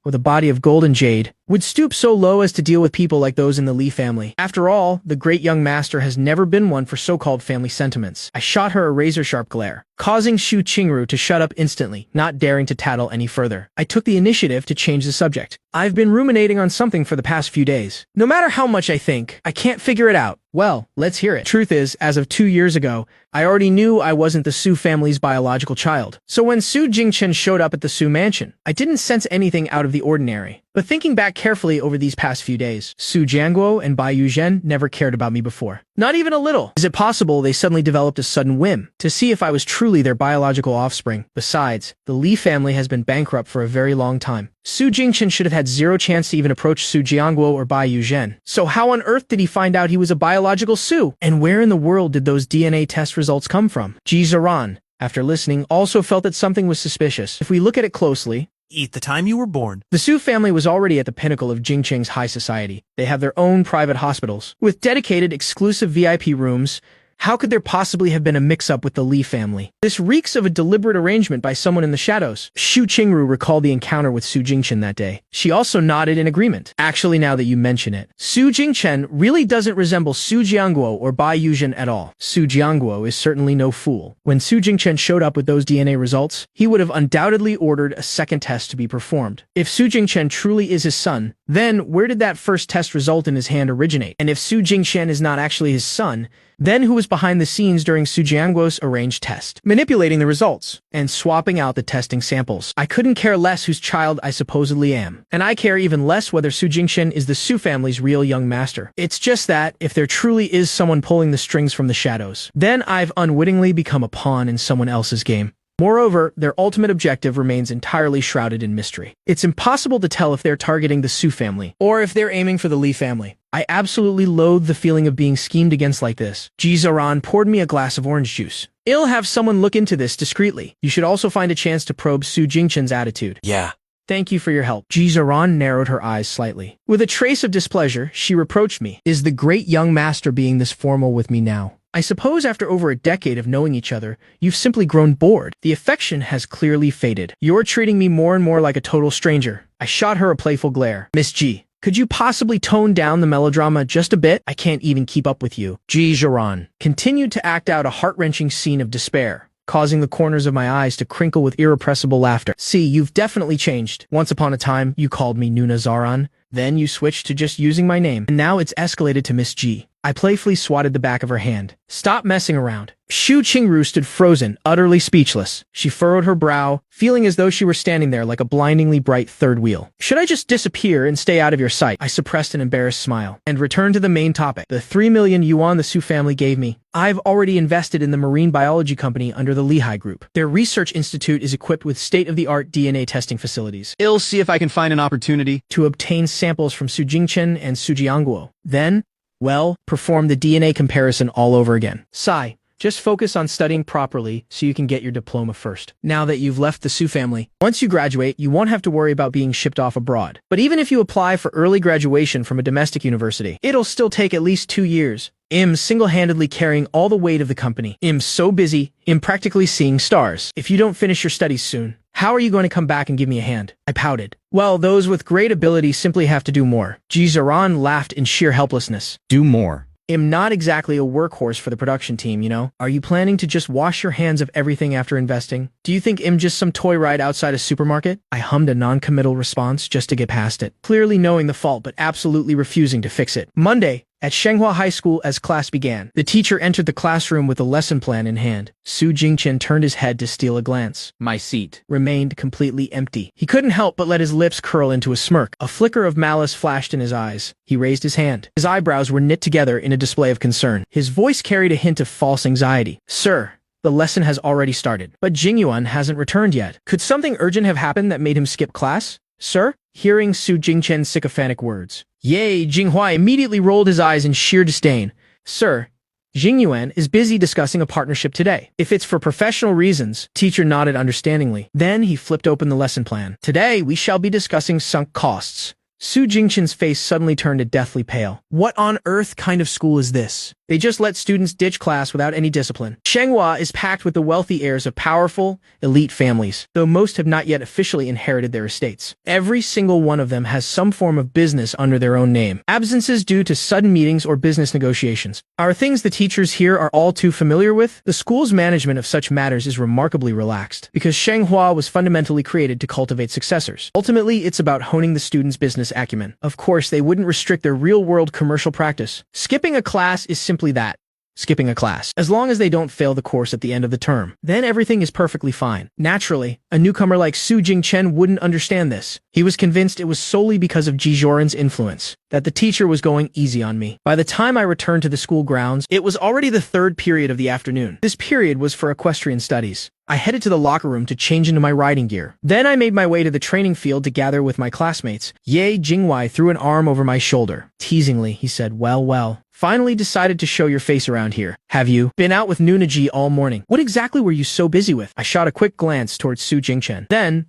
with a body of gold and jade, would stoop so low as to deal with people like those in the Li family. After all, the great young master has never been one for so-called family sentiments. I shot her a razor-sharp glare, causing Shu Qingru to shut up instantly, not daring to tattle any further. I took the initiative to change the subject. I've been ruminating on something for the past few days. No matter how much I think, I can't figure it out. Well, let's hear it. Truth is, as of 2 years ago, I already knew I wasn't the Su family's biological child. So when Su Jingchen showed up at the Su mansion, I didn't sense anything out of the ordinary. But thinking back carefully over these past few days, Su Jianguo and Bai Yuzhen never cared about me before. Not even a little. Is it possible they suddenly developed a sudden whim to see if I was truly their biological offspring? Besides, the Li family has been bankrupt for a very long time. Su Jingchen should have had zero chance to even approach Su Jianguo or Bai Yuzhen. So how on earth did he find out he was a biological Su? And where in the world did those DNA test results come from? Ji Zaran, after listening, also felt that something was suspicious. If we look at it closely, Eat the time you were born. the Su family was already at the pinnacle of Jingqing's high society. They have their own private hospitals, with dedicated exclusive VIP rooms. How could there possibly have been a mix-up with the Li family? This reeks of a deliberate arrangement by someone in the shadows. Shu Qingru recalled the encounter with Su Jingchen that day. She also nodded in agreement. Actually, now that you mention it, Su Jingchen really doesn't resemble Su Jianguo or Bai Yuzhen at all. Su Jianguo is certainly no fool. When Su Jingchen showed up with those DNA results, he would have undoubtedly ordered a second test to be performed. If Su Jingchen truly is his son, then where did that first test result in his hand originate? And if Su Jingchen is not actually his son, then who was behind the scenes during Su Jianguo's arranged test, manipulating the results and swapping out the testing samples? I couldn't care less whose child I supposedly am, and I care even less whether Su Jingchen is the Su family's real young master. It's just that, if there truly is someone pulling the strings from the shadows, then I've unwittingly become a pawn in someone else's game. Moreover, their ultimate objective remains entirely shrouded in mystery. It's impossible to tell if they're targeting the Su family, or if they're aiming for the Li family. I absolutely loathe the feeling of being schemed against like this. Ji Zaran poured me a glass of orange juice. I'll have someone look into this discreetly. You should also find a chance to probe Su Jingchen's attitude. Yeah. Thank you for your help. Ji Zaran narrowed her eyes slightly. With a trace of displeasure, she reproached me. Is the great young master being this formal with me now? I suppose after over a decade of knowing each other, you've simply grown bored. The affection has clearly faded. You're treating me more and more like a total stranger. I shot her a playful glare. Miss Ji, could you possibly tone down the melodrama just a bit? I can't even keep up with you. Ji Zaran continued to act out a heart-wrenching scene of despair, causing the corners of my eyes to crinkle with irrepressible laughter. See, you've definitely changed. Once upon a time, you called me Nuna Zaran. Then you switched to just using my name. And now it's escalated to Miss Ji. I playfully swatted the back of her hand. Stop messing around. Shu Qingru stood frozen, utterly speechless. She furrowed her brow, feeling as though she were standing there like a blindingly bright third wheel. Should I just disappear and stay out of your sight? I suppressed an embarrassed smile and returned to the main topic. The 3 million yuan the Su family gave me. I've already invested in the marine biology company under the Lehigh Group. Their research institute is equipped with state-of-the-art DNA testing facilities. I'll see if I can find an opportunity to obtain samples from Su Jingchen and Su Jianguo. Then, well, perform the DNA comparison all over again. Sigh. Just focus on studying properly so you can get your diploma first. Now that you've left the Su family, once you graduate, you won't have to worry about being shipped off abroad. But even if you apply for early graduation from a domestic university, it'll still take at least 2 years. I'm single-handedly carrying all the weight of the company. I'm so busy, I'm practically seeing stars. If you don't finish your studies soon, how are you going to come back and give me a hand? I pouted. Well, those with great ability simply have to do more. Jizaran laughed in sheer helplessness. Do more. I'm not exactly a workhorse for the production team, you know? Are you planning to just wash your hands of everything after investing? Do you think I'm just some toy ride outside a supermarket? I hummed a non-committal response just to get past it, clearly knowing the fault but absolutely refusing to fix it. Monday, at Shenghua High School as class began, the teacher entered the classroom with a lesson plan in hand. Su Jingchen turned his head to steal a glance. My seat Remained completely empty. He couldn't help but let his lips curl into a smirk. A flicker of malice flashed in his eyes. He raised his hand. His eyebrows were knit together in a display of concern. His voice carried a hint of false anxiety. Sir, the lesson has already started, but Jingyuan hasn't returned yet. Could something urgent have happened that made him skip class? Sir? Hearing Su Jingchen's sycophantic words, Ye Jinghua immediately rolled his eyes in sheer disdain. Sir, Jingyuan is busy discussing a partnership today. If it's for professional reasons, teacher nodded understandingly. Then he flipped open the lesson plan. Today, we shall be discussing sunk costs. Su Jingchen's face suddenly turned a deathly pale. What on earth kind of school is this? They just let students ditch class without any discipline. Shenghua is packed with the wealthy heirs of powerful, elite families, though most have not yet officially inherited their estates. Every single one of them has some form of business under their own name. Absences due to sudden meetings or business negotiations are things the teachers here are all too familiar with. The school's management of such matters is remarkably relaxed, because Shenghua was fundamentally created to cultivate successors. Ultimately, it's about honing the students' business acumen. Of course, they wouldn't restrict their real-world commercial practice. Skipping a class is simply that. Skipping a class. As long as they don't fail the course at the end of the term, then everything is perfectly fine. Naturally, a newcomer like Su Jingchen wouldn't understand this. He was convinced it was solely because of Ji Zhoren's influence that the teacher was going easy on me. By the time I returned to the school grounds, it was already the third period of the afternoon. This period was for equestrian studies. I headed to the locker room to change into my riding gear. Then I made my way to the training field to gather with my classmates. Ye Jingwei threw an arm over my shoulder. Teasingly, he said, well. Finally decided to show your face around here. Have you been out with Nunaji all morning? What exactly were you so busy with? I shot a quick glance towards Su Jingchen. Then,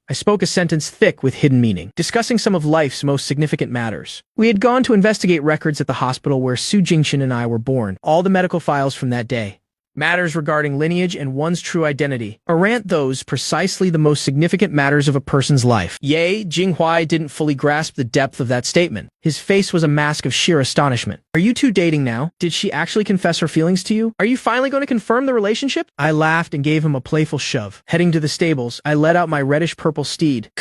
I spoke a sentence thick with hidden meaning, discussing some of life's most significant matters. We had gone to investigate records at the hospital where Su Jingchen and I were born, all the medical files from that day. Matters regarding lineage and one's true identity. Aren't those precisely the most significant matters of a person's life? Ye Jinghuai didn't fully grasp the depth of that statement. His face was a mask of sheer astonishment. Are you two dating now? Did she actually confess her feelings to you? Are you finally going to confirm the relationship? I laughed and gave him a playful shove. Heading to the stables, I led out my reddish-purple steed.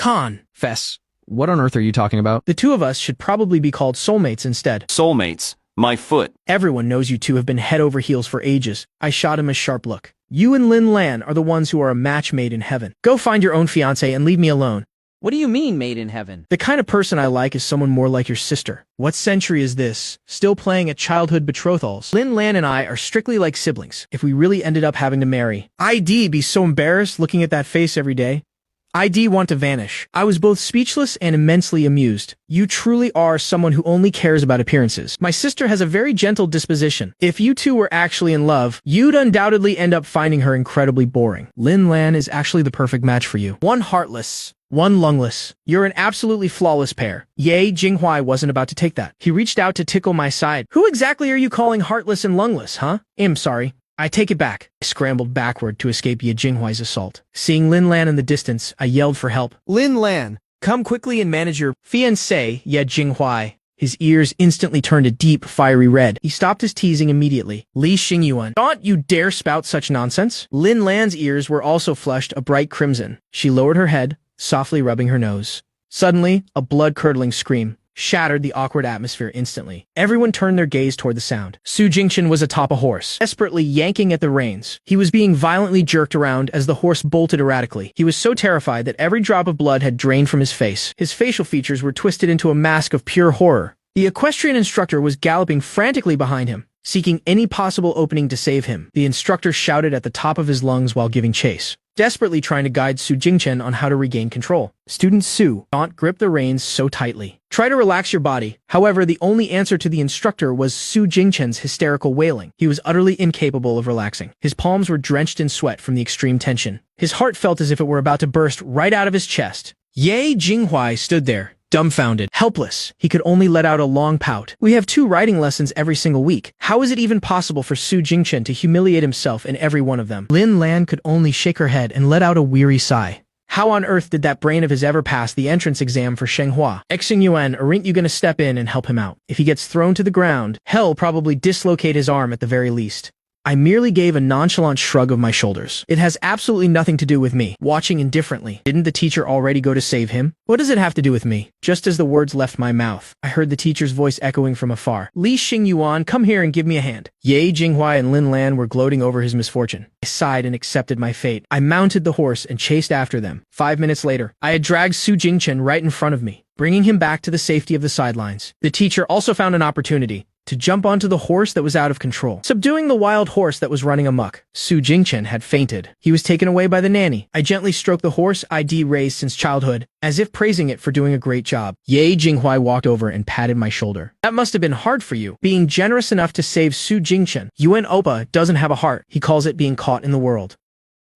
Fess, what on earth are you talking about? The two of us should probably be called soulmates instead. Soulmates. My foot. Everyone knows you two have been head over heels for ages. I shot him a sharp look. You and Lin Lan are the ones who are a match made in heaven. Go find your own fiancé and leave me alone. What do you mean, made in heaven? The kind of person I like is someone more like your sister. What century is this? Still playing at childhood betrothals? Lin Lan and I are strictly like siblings. If we really ended up having to marry, I'd be so embarrassed looking at that face every day. I'd want to vanish. I was both speechless and immensely amused. You truly are someone who only cares about appearances. My sister has a very gentle disposition. If you two were actually in love, you'd undoubtedly end up finding her incredibly boring. Lin Lan is actually the perfect match for you. One heartless, one lungless. You're an absolutely flawless pair. Ye Jinghuai wasn't about to take that. He reached out to tickle my side. Who exactly are you calling heartless and lungless, huh? I'm sorry. I take it back. I scrambled backward to escape Ye Jinghuai's assault. Seeing Lin Lan in the distance, I yelled for help. Lin Lan, come quickly and manage your fiancé, Ye Jinghuai. His ears instantly turned a deep, fiery red. He stopped his teasing immediately. Li Xingyuan, don't you dare spout such nonsense. Lin Lan's ears were also flushed a bright crimson. She lowered her head, softly rubbing her nose. Suddenly, a blood-curdling scream shattered the awkward atmosphere instantly. Everyone turned their gaze toward the sound. Su Jingchen was atop a horse, desperately yanking at the reins. He was being violently jerked around as the horse bolted erratically. He was so terrified that every drop of blood had drained from his face. His facial features were twisted into a mask of pure horror. The equestrian instructor was galloping frantically behind him. seeking any possible opening to save him. The instructor shouted at the top of his lungs while giving chase, desperately trying to guide Su Jingchen on how to regain control. Student Su, don't grip the reins so tightly. Try to relax your body. However, the only answer to the instructor was Su Jingchen's hysterical wailing. He was utterly incapable of relaxing. His palms were drenched in sweat from the extreme tension. His heart felt as if it were about to burst right out of his chest. Ye Jinghuai stood there, dumbfounded, helpless. He could only let out a long pout. We have 2 writing lessons every single week. How is it even possible for Su Jingchen to humiliate himself in every one of them? Lin Lan could only shake her head and let out a weary sigh. How on earth did that brain of his ever pass the entrance exam for Shenghua? Xing Yuan, aren't you gonna step in and help him out? If he gets thrown to the ground, hell probably dislocate his arm at the very least. I merely gave a nonchalant shrug of my shoulders. It has absolutely nothing to do with me. Watching indifferently. Didn't the teacher already go to save him? What does it have to do with me? Just as the words left my mouth, I heard the teacher's voice echoing from afar. Li Xingyuan, come here and give me a hand. Ye Jinghuai and Lin Lan were gloating over his misfortune. I sighed and accepted my fate. I mounted the horse and chased after them. 5 minutes later, I had dragged Su Jingchen right in front of me, bringing him back to the safety of the sidelines. The teacher also found an opportunity to jump onto the horse that was out of control, subduing the wild horse that was running amok. Su Jingchen had fainted. He was taken away by the nanny. I gently stroked the horse I'd raised since childhood, as if praising it for doing a great job. Ye Jinghuai walked over and patted my shoulder. That must have been hard for you, being generous enough to save Su Jingchen. Yuan Oppa doesn't have a heart. He calls it being caught in the world.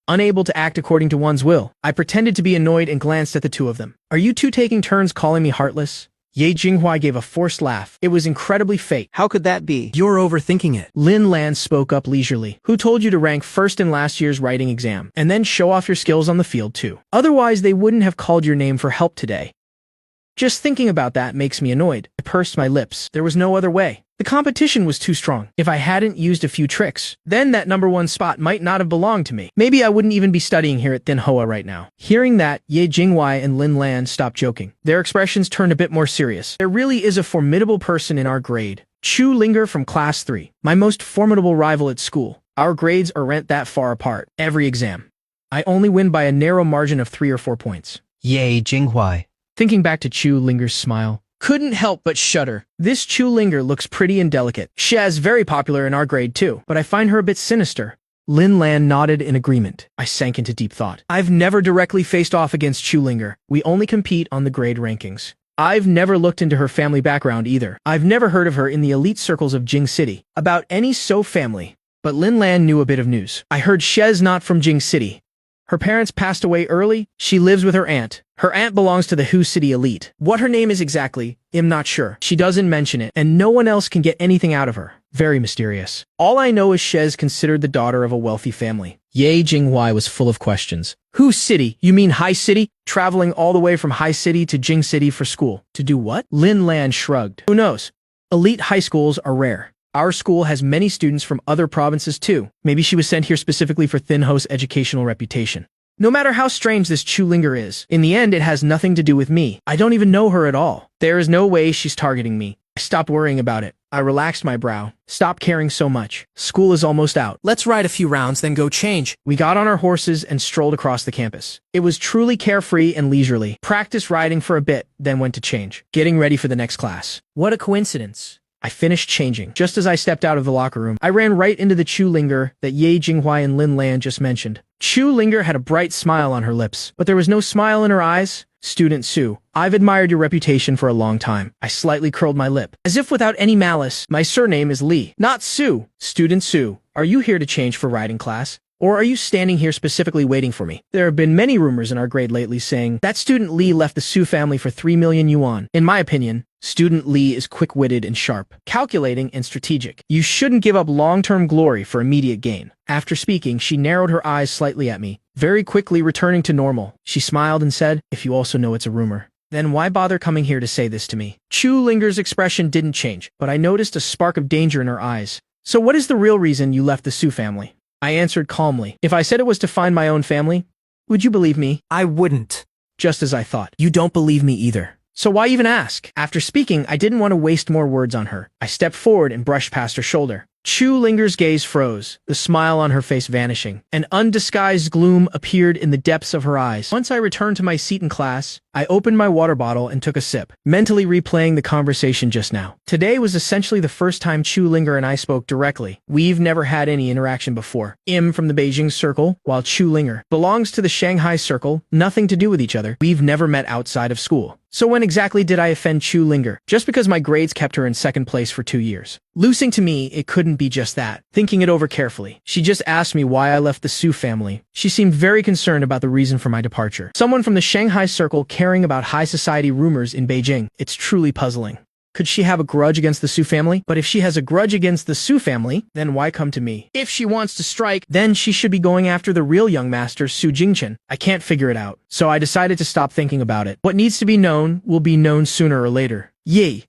Unable to act according to one's will, I pretended to be annoyed and glanced at the 2 of them. Are you 2 taking turns calling me heartless? Ye Jinghuai gave a forced laugh. It was incredibly fake. How could that be? You're overthinking it. Lin Lan spoke up leisurely. Who told you to rank first in last year's writing exam, and then show off your skills on the field too? Otherwise, they wouldn't have called your name for help today. Just thinking about that makes me annoyed. I pursed my lips. There was no other way. The competition was too strong. If I hadn't used a few tricks, then that #1 spot might not have belonged to me. Maybe I wouldn't even be studying here at Thinhua right now. Hearing that, Ye Jinghuai and Lin Lan stopped joking. Their expressions turned a bit more serious. There really is a formidable person in our grade. Chu Linger from class 3, my most formidable rival at school. Our grades aren't that far apart. Every exam, I only win by a narrow margin of 3 or 4 points. Ye Jinghuai. Thinking back to Chu Linger's smile, couldn't help but shudder. This Chu Linger looks pretty and delicate. She's very popular in our grade too, but I find her a bit sinister. Lin Lan nodded in agreement. I sank into deep thought. I've never directly faced off against Chu Linger. We only compete on the grade rankings. I've never looked into her family background either. I've never heard of her in the elite circles of Jing City. About any So family. But Lin Lan knew a bit of news. I heard she's not from Jing City. Her parents passed away early. She lives with her aunt. Her aunt belongs to the Hu City elite. What her name is exactly, I'm not sure. She doesn't mention it, and no one else can get anything out of her. Very mysterious. All I know is she's considered the daughter of a wealthy family. Ye Jinghuai was full of questions. Hu City? You mean High City? Traveling all the way from High City to Jing City for school. To do what? Lin Lan shrugged. Who knows? Elite high schools are rare. Our school has many students from other provinces too. Maybe she was sent here specifically for Thinho's educational reputation. No matter how strange this Chu Linger is, in the end it has nothing to do with me. I don't even know her at all. There is no way she's targeting me. I stopped worrying about it. I relaxed my brow. Stopped caring so much. School is almost out. Let's ride a few rounds, then go change. We got on our horses and strolled across the campus. It was truly carefree and leisurely. Practiced riding for a bit, then went to change, getting ready for the next class. What a coincidence. I finished changing. Just as I stepped out of the locker room, I ran right into the Chu Linger that Ye Jinghuai and Lin Lan just mentioned. Chu Linger had a bright smile on her lips, but there was no smile in her eyes. Student Su, I've admired your reputation for a long time. I slightly curled my lip. As if without any malice, my surname is Li, not Su. Student Su, are you here to change for riding class? Or are you standing here specifically waiting for me? There have been many rumors in our grade lately saying that student Li left the Su family for 3 million yuan. In my opinion, student Li is quick-witted and sharp, calculating and strategic. You shouldn't give up long-term glory for immediate gain. After speaking, she narrowed her eyes slightly at me, very quickly returning to normal. She smiled and said, if you also know it's a rumor, then why bother coming here to say this to me? Chu Linger's expression didn't change, but I noticed a spark of danger in her eyes. So what is the real reason you left the Su family? I answered calmly. If I said it was to find my own family, would you believe me? I wouldn't. Just as I thought. You don't believe me either. So why even ask? After speaking, I didn't want to waste more words on her. I stepped forward and brushed past her shoulder. Chu Linger's gaze froze, the smile on her face vanishing. An undisguised gloom appeared in the depths of her eyes. Once I returned to my seat in class, I opened my water bottle and took a sip, mentally replaying the conversation just now. Today was essentially the first time Chu Linger and I spoke directly. We've never had any interaction before. Im from the Beijing circle, while Chu Linger belongs to the Shanghai circle, nothing to do with each other. We've never met outside of school. So when exactly did I offend Chu Linger? Just because my grades kept her in second place for 2 years. Losing to me, it couldn't be just that. Thinking it over carefully, she just asked me why I left the Su family. She seemed very concerned about the reason for my departure. Someone from the Shanghai circle caring about high society rumors in Beijing. It's truly puzzling. Could she have a grudge against the Su family? But if she has a grudge against the Su family, then why come to me? If she wants to strike, then she should be going after the real young master, Su Jingchen. I can't figure it out. So I decided to stop thinking about it. What needs to be known will be known sooner or later. Yay!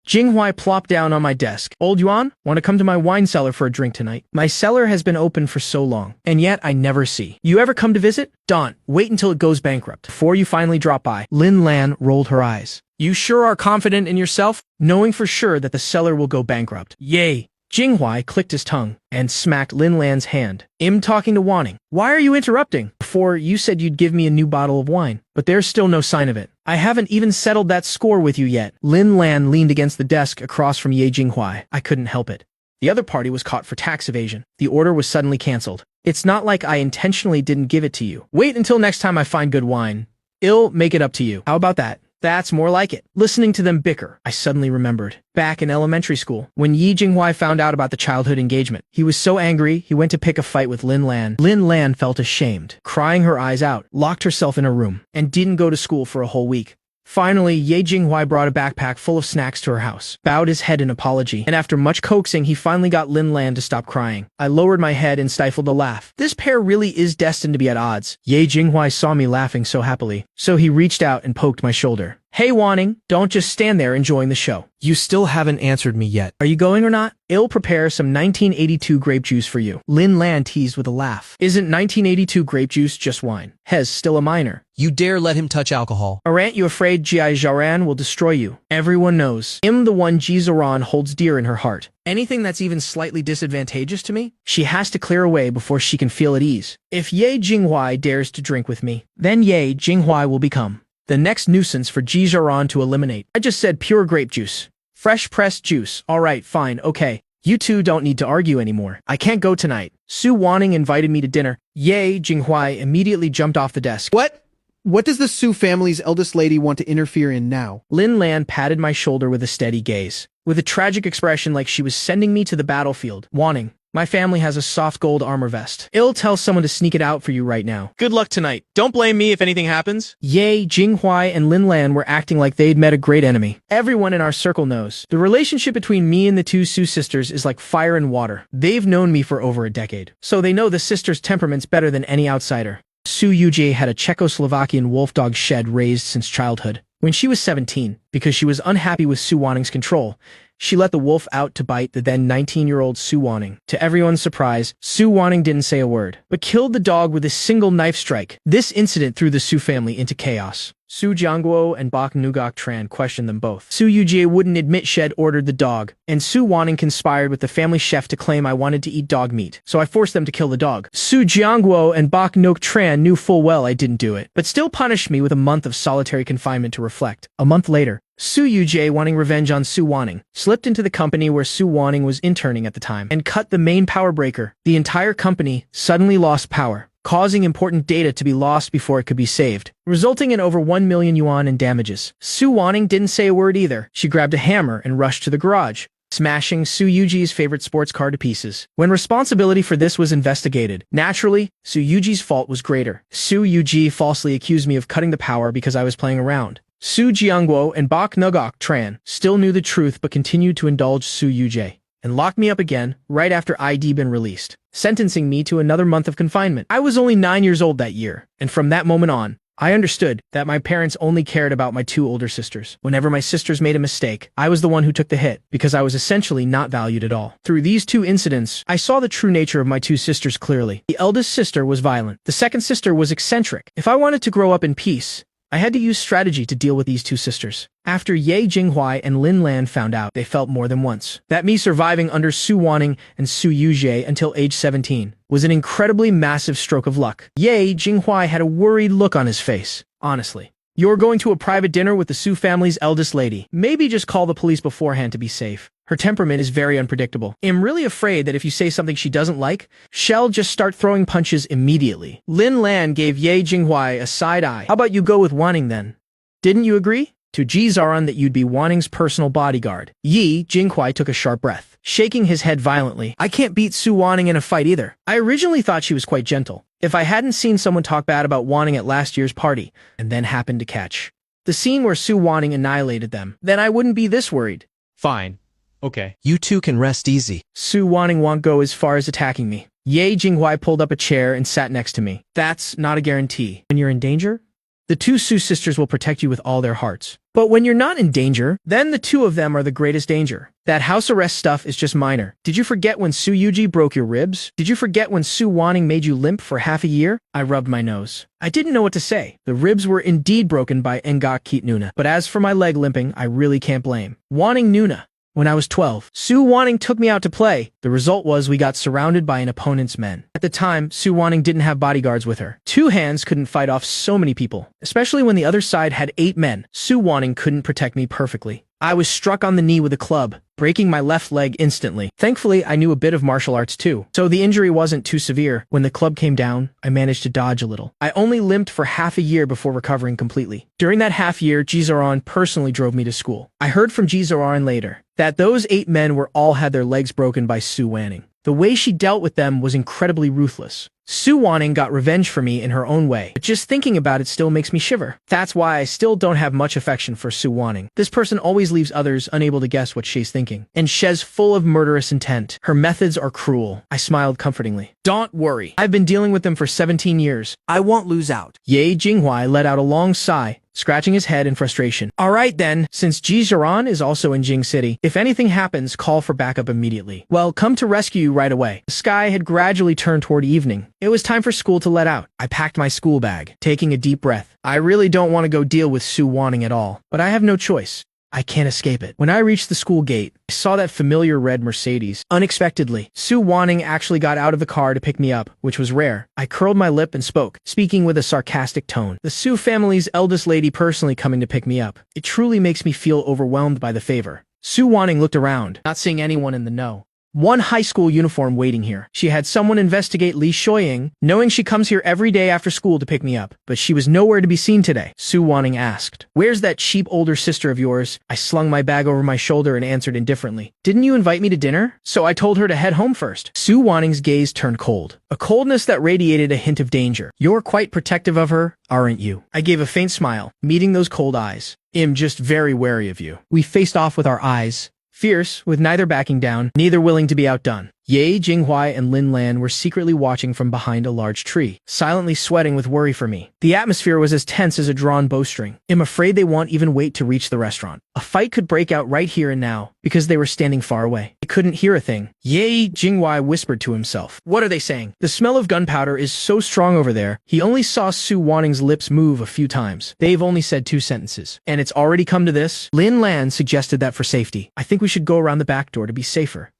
Jinghui plopped down on my desk. Old Yuan, want to come to my wine cellar for a drink tonight? My cellar has been open for so long, and yet I never see. You ever come to visit? Don't. Wait until it goes bankrupt before you finally drop by. Lin Lan rolled her eyes. You sure are confident in yourself, knowing for sure that the cellar will go bankrupt. Yay! Jinghui clicked his tongue and smacked Lin Lan's hand. Im talking to Wanning. Why are you interrupting? Before, you said you'd give me a new bottle of wine, but there's still no sign of it. I haven't even settled that score with you yet. Lin Lan leaned against the desk across from Ye Jinghui. I couldn't help it. The other party was caught for tax evasion. The order was suddenly cancelled. It's not like I intentionally didn't give it to you. Wait until next time I find good wine. I'll make it up to you. How about that? That's more like it. Listening to them bicker, I suddenly remembered. Back in elementary school, when Yi Jinghui found out about the childhood engagement, he was so angry he went to pick a fight with Lin Lan. Lin Lan felt ashamed, crying her eyes out, locked herself in a room, and didn't go to school for a whole week. Finally, Ye Jinghui brought a backpack full of snacks to her house, bowed his head in apology, and after much coaxing, he finally got Lin Lan to stop crying. I lowered my head and stifled a laugh. This pair really is destined to be at odds. Ye Jinghui saw me laughing so happily, so he reached out and poked my shoulder. Hey Wanning, don't just stand there enjoying the show. You still haven't answered me yet. Are you going or not? I'll prepare some 1982 grape juice for you. Lin Lan teased with a laugh. Isn't 1982 grape juice just wine? Hez still a minor. You dare let him touch alcohol. Aren't you afraid Jia Zhaoran will destroy you? Everyone knows. I'm the one Ji Zhaoran holds dear in her heart. Anything that's even slightly disadvantageous to me, she has to clear away before she can feel at ease. If Ye Jinghui dares to drink with me, then Ye Jinghui will become the next nuisance for Ji Zhaoran to eliminate. I just said pure grape juice. Fresh pressed juice. Alright, fine, okay. You two don't need to argue anymore. I can't go tonight. Su Wanning invited me to dinner. Ye Jinghui immediately jumped off the desk. What? What does the Su family's eldest lady want to interfere in now? Lin Lan patted my shoulder with a steady gaze, with a tragic expression like she was sending me to the battlefield. Wanning, my family has a soft gold armor vest. I'll tell someone to sneak it out for you right now. Good luck tonight. Don't blame me if anything happens. Ye Jinghui and Lin Lan were acting like they'd met a great enemy. Everyone in our circle knows. The relationship between me and the two Su sisters is like fire and water. They've known me for over a decade, so they know the sisters' temperaments better than any outsider. Su Yujie had a Czechoslovakian wolfdog shed raised since childhood. When she was 17, because she was unhappy with Su Wanning's control, she let the wolf out to bite the then 19-year-old Su Wanning. To everyone's surprise, Su Wanning didn't say a word, but killed the dog with a single knife strike. This incident threw the Su family into chaos. Su Jiangguo and Bak Nugok Tran questioned them both. Su Yujie wouldn't admit Shed ordered the dog, and Su Wanning conspired with the family chef to claim I wanted to eat dog meat, so I forced them to kill the dog. Su Jiangguo and Bak Nok Tran knew full well I didn't do it, but still punished me with a month of solitary confinement to reflect. A month later, Su Yujie, wanting revenge on Su Wanning, slipped into the company where Su Wanning was interning at the time and cut the main power breaker. The entire company suddenly lost power, causing important data to be lost before it could be saved, resulting in over 1 million yuan in damages. Su Wanning didn't say a word either. She grabbed a hammer and rushed to the garage, smashing Su Yujie's favorite sports car to pieces. When responsibility for this was investigated, naturally, Su Yujie's fault was greater. Su Yujie falsely accused me of cutting the power because I was playing around. Su Jiangguo and Bak Nugok Tran still knew the truth but continued to indulge Su Yujie, and locked me up again right after I'd been released, sentencing me to another month of confinement. I was only 9 years old that year, and from that moment on, I understood that my parents only cared about my two older sisters. Whenever my sisters made a mistake, I was the one who took the hit, because I was essentially not valued at all. Through these two incidents, I saw the true nature of my two sisters clearly. The eldest sister was violent. The second sister was eccentric. If I wanted to grow up in peace, I had to use strategy to deal with these two sisters. After Ye Jinghuai and Lin Lan found out, they felt more than once that me surviving under Su Wanning and Su Yujie until age 17 was an incredibly massive stroke of luck. Ye Jinghuai had a worried look on his face. Honestly. You're going to a private dinner with the Su family's eldest lady. Maybe just call the police beforehand to be safe. Her temperament is very unpredictable. I'm really afraid that if you say something she doesn't like, she'll just start throwing punches immediately. Lin Lan gave Ye Jinghuai a side eye. How about you go with Wanning then? Didn't you agree? To Ji Zaran that you'd be Wanning's personal bodyguard. Ye Jinghuai took a sharp breath, shaking his head violently. I can't beat Su Wanning in a fight either. I originally thought she was quite gentle. If I hadn't seen someone talk bad about Wanning at last year's party, and then happened to catch the scene where Su Wanning annihilated them, then I wouldn't be this worried. Fine. Okay. You two can rest easy. Su Wanning won't go as far as attacking me. Ye Jinghuai pulled up a chair and sat next to me. That's not a guarantee. When you're in danger, the two Su sisters will protect you with all their hearts. But when you're not in danger, then the two of them are the greatest danger. That house arrest stuff is just minor. Did you forget when Su Yuji broke your ribs? Did you forget when Su Wanning made you limp for half a year? I rubbed my nose. I didn't know what to say. The ribs were indeed broken by Engak Keet Nuna. But as for my leg limping, I really can't blame Wanning Nuna. When I was 12, Su Wanning took me out to play. The result was we got surrounded by an opponent's men. At the time, Su Wanning didn't have bodyguards with her. Two hands couldn't fight off so many people, especially when the other side had 8 men. Su Wanning couldn't protect me perfectly. I was struck on the knee with a club, breaking my left leg instantly. Thankfully, I knew a bit of martial arts too, so the injury wasn't too severe. When the club came down, I managed to dodge a little. I only limped for half a year before recovering completely. During that half year, Ji Zaran personally drove me to school. I heard from Ji Zaran later that those 8 men were all had their legs broken by Su Wanning. The way she dealt with them was incredibly ruthless. Su Wanning got revenge for me in her own way, but just thinking about it still makes me shiver. That's why I still don't have much affection for Su Wanning. This person always leaves others unable to guess what she's thinking, and she's full of murderous intent. Her methods are cruel. I smiled comfortingly. Don't worry. I've been dealing with them for 17 years. I won't lose out. Ye Jinghuai let out a long sigh, scratching his head in frustration. All right then, since Ji Zaran is also in Jing City, if anything happens, call for backup immediately. Well, come to rescue you right away. The sky had gradually turned toward evening. It was time for school to let out. I packed my school bag, taking a deep breath. I really don't want to go deal with Su Wanning at all, but I have no choice. I can't escape it. When I reached the school gate, I saw that familiar red Mercedes. Unexpectedly, Su Wanning actually got out of the car to pick me up, which was rare. I curled my lip and spoke, speaking with a sarcastic tone. The Su family's eldest lady personally coming to pick me up. It truly makes me feel overwhelmed by the favor. Su Wanning looked around, not seeing anyone in the know. One high school uniform waiting here. She had someone investigate Li Shoying, knowing she comes here every day after school to pick me up. But she was nowhere to be seen today. Su Wanning asked, "Where's that cheap older sister of yours?" I slung my bag over my shoulder and answered indifferently, "Didn't you invite me to dinner?" So I told her to head home first. Su Wanning's gaze turned cold, a coldness that radiated a hint of danger. You're quite protective of her, aren't you? I gave a faint smile, meeting those cold eyes. I'm just very wary of you. We faced off with our eyes. Fierce, with neither backing down, neither willing to be outdone. Ye Jinghuai and Lin Lan were secretly watching from behind a large tree, silently sweating with worry for me. The atmosphere was as tense as a drawn bowstring. I'm afraid they won't even wait to reach the restaurant. A fight could break out right here and now, because they were standing far away. I couldn't hear a thing. Ye Jinghuai whispered to himself. What are they saying? The smell of gunpowder is so strong over there. He only saw Su Wanning's lips move a few times. They've only said 2 sentences. And it's already come to this? Lin Lan suggested that for safety. I think we should go around the back door to be safer.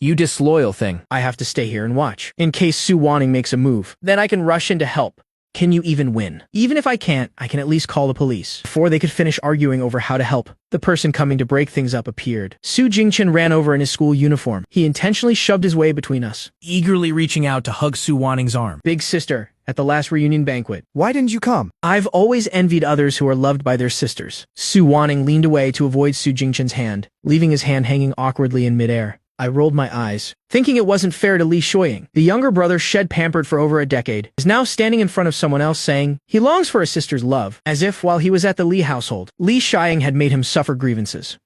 You disloyal thing. I have to stay here and watch. In case Su Wanning makes a move, then I can rush in to help. Can you even win? Even if I can't, I can at least call the police. Before they could finish arguing over how to help, the person coming to break things up appeared. Su Jingchen ran over in his school uniform. He intentionally shoved his way between us, eagerly reaching out to hug Su Wanning's arm. Big sister, at the last reunion banquet. Why didn't you come? I've always envied others who are loved by their sisters. Su Wanning leaned away to avoid Su Jingchen's hand, leaving his hand hanging awkwardly in midair. I rolled my eyes, thinking it wasn't fair to Li Shoying. The younger brother, shed pampered for over a decade, is now standing in front of someone else saying he longs for a sister's love, as if while he was at the Li household, Li Shoying had made him suffer grievances.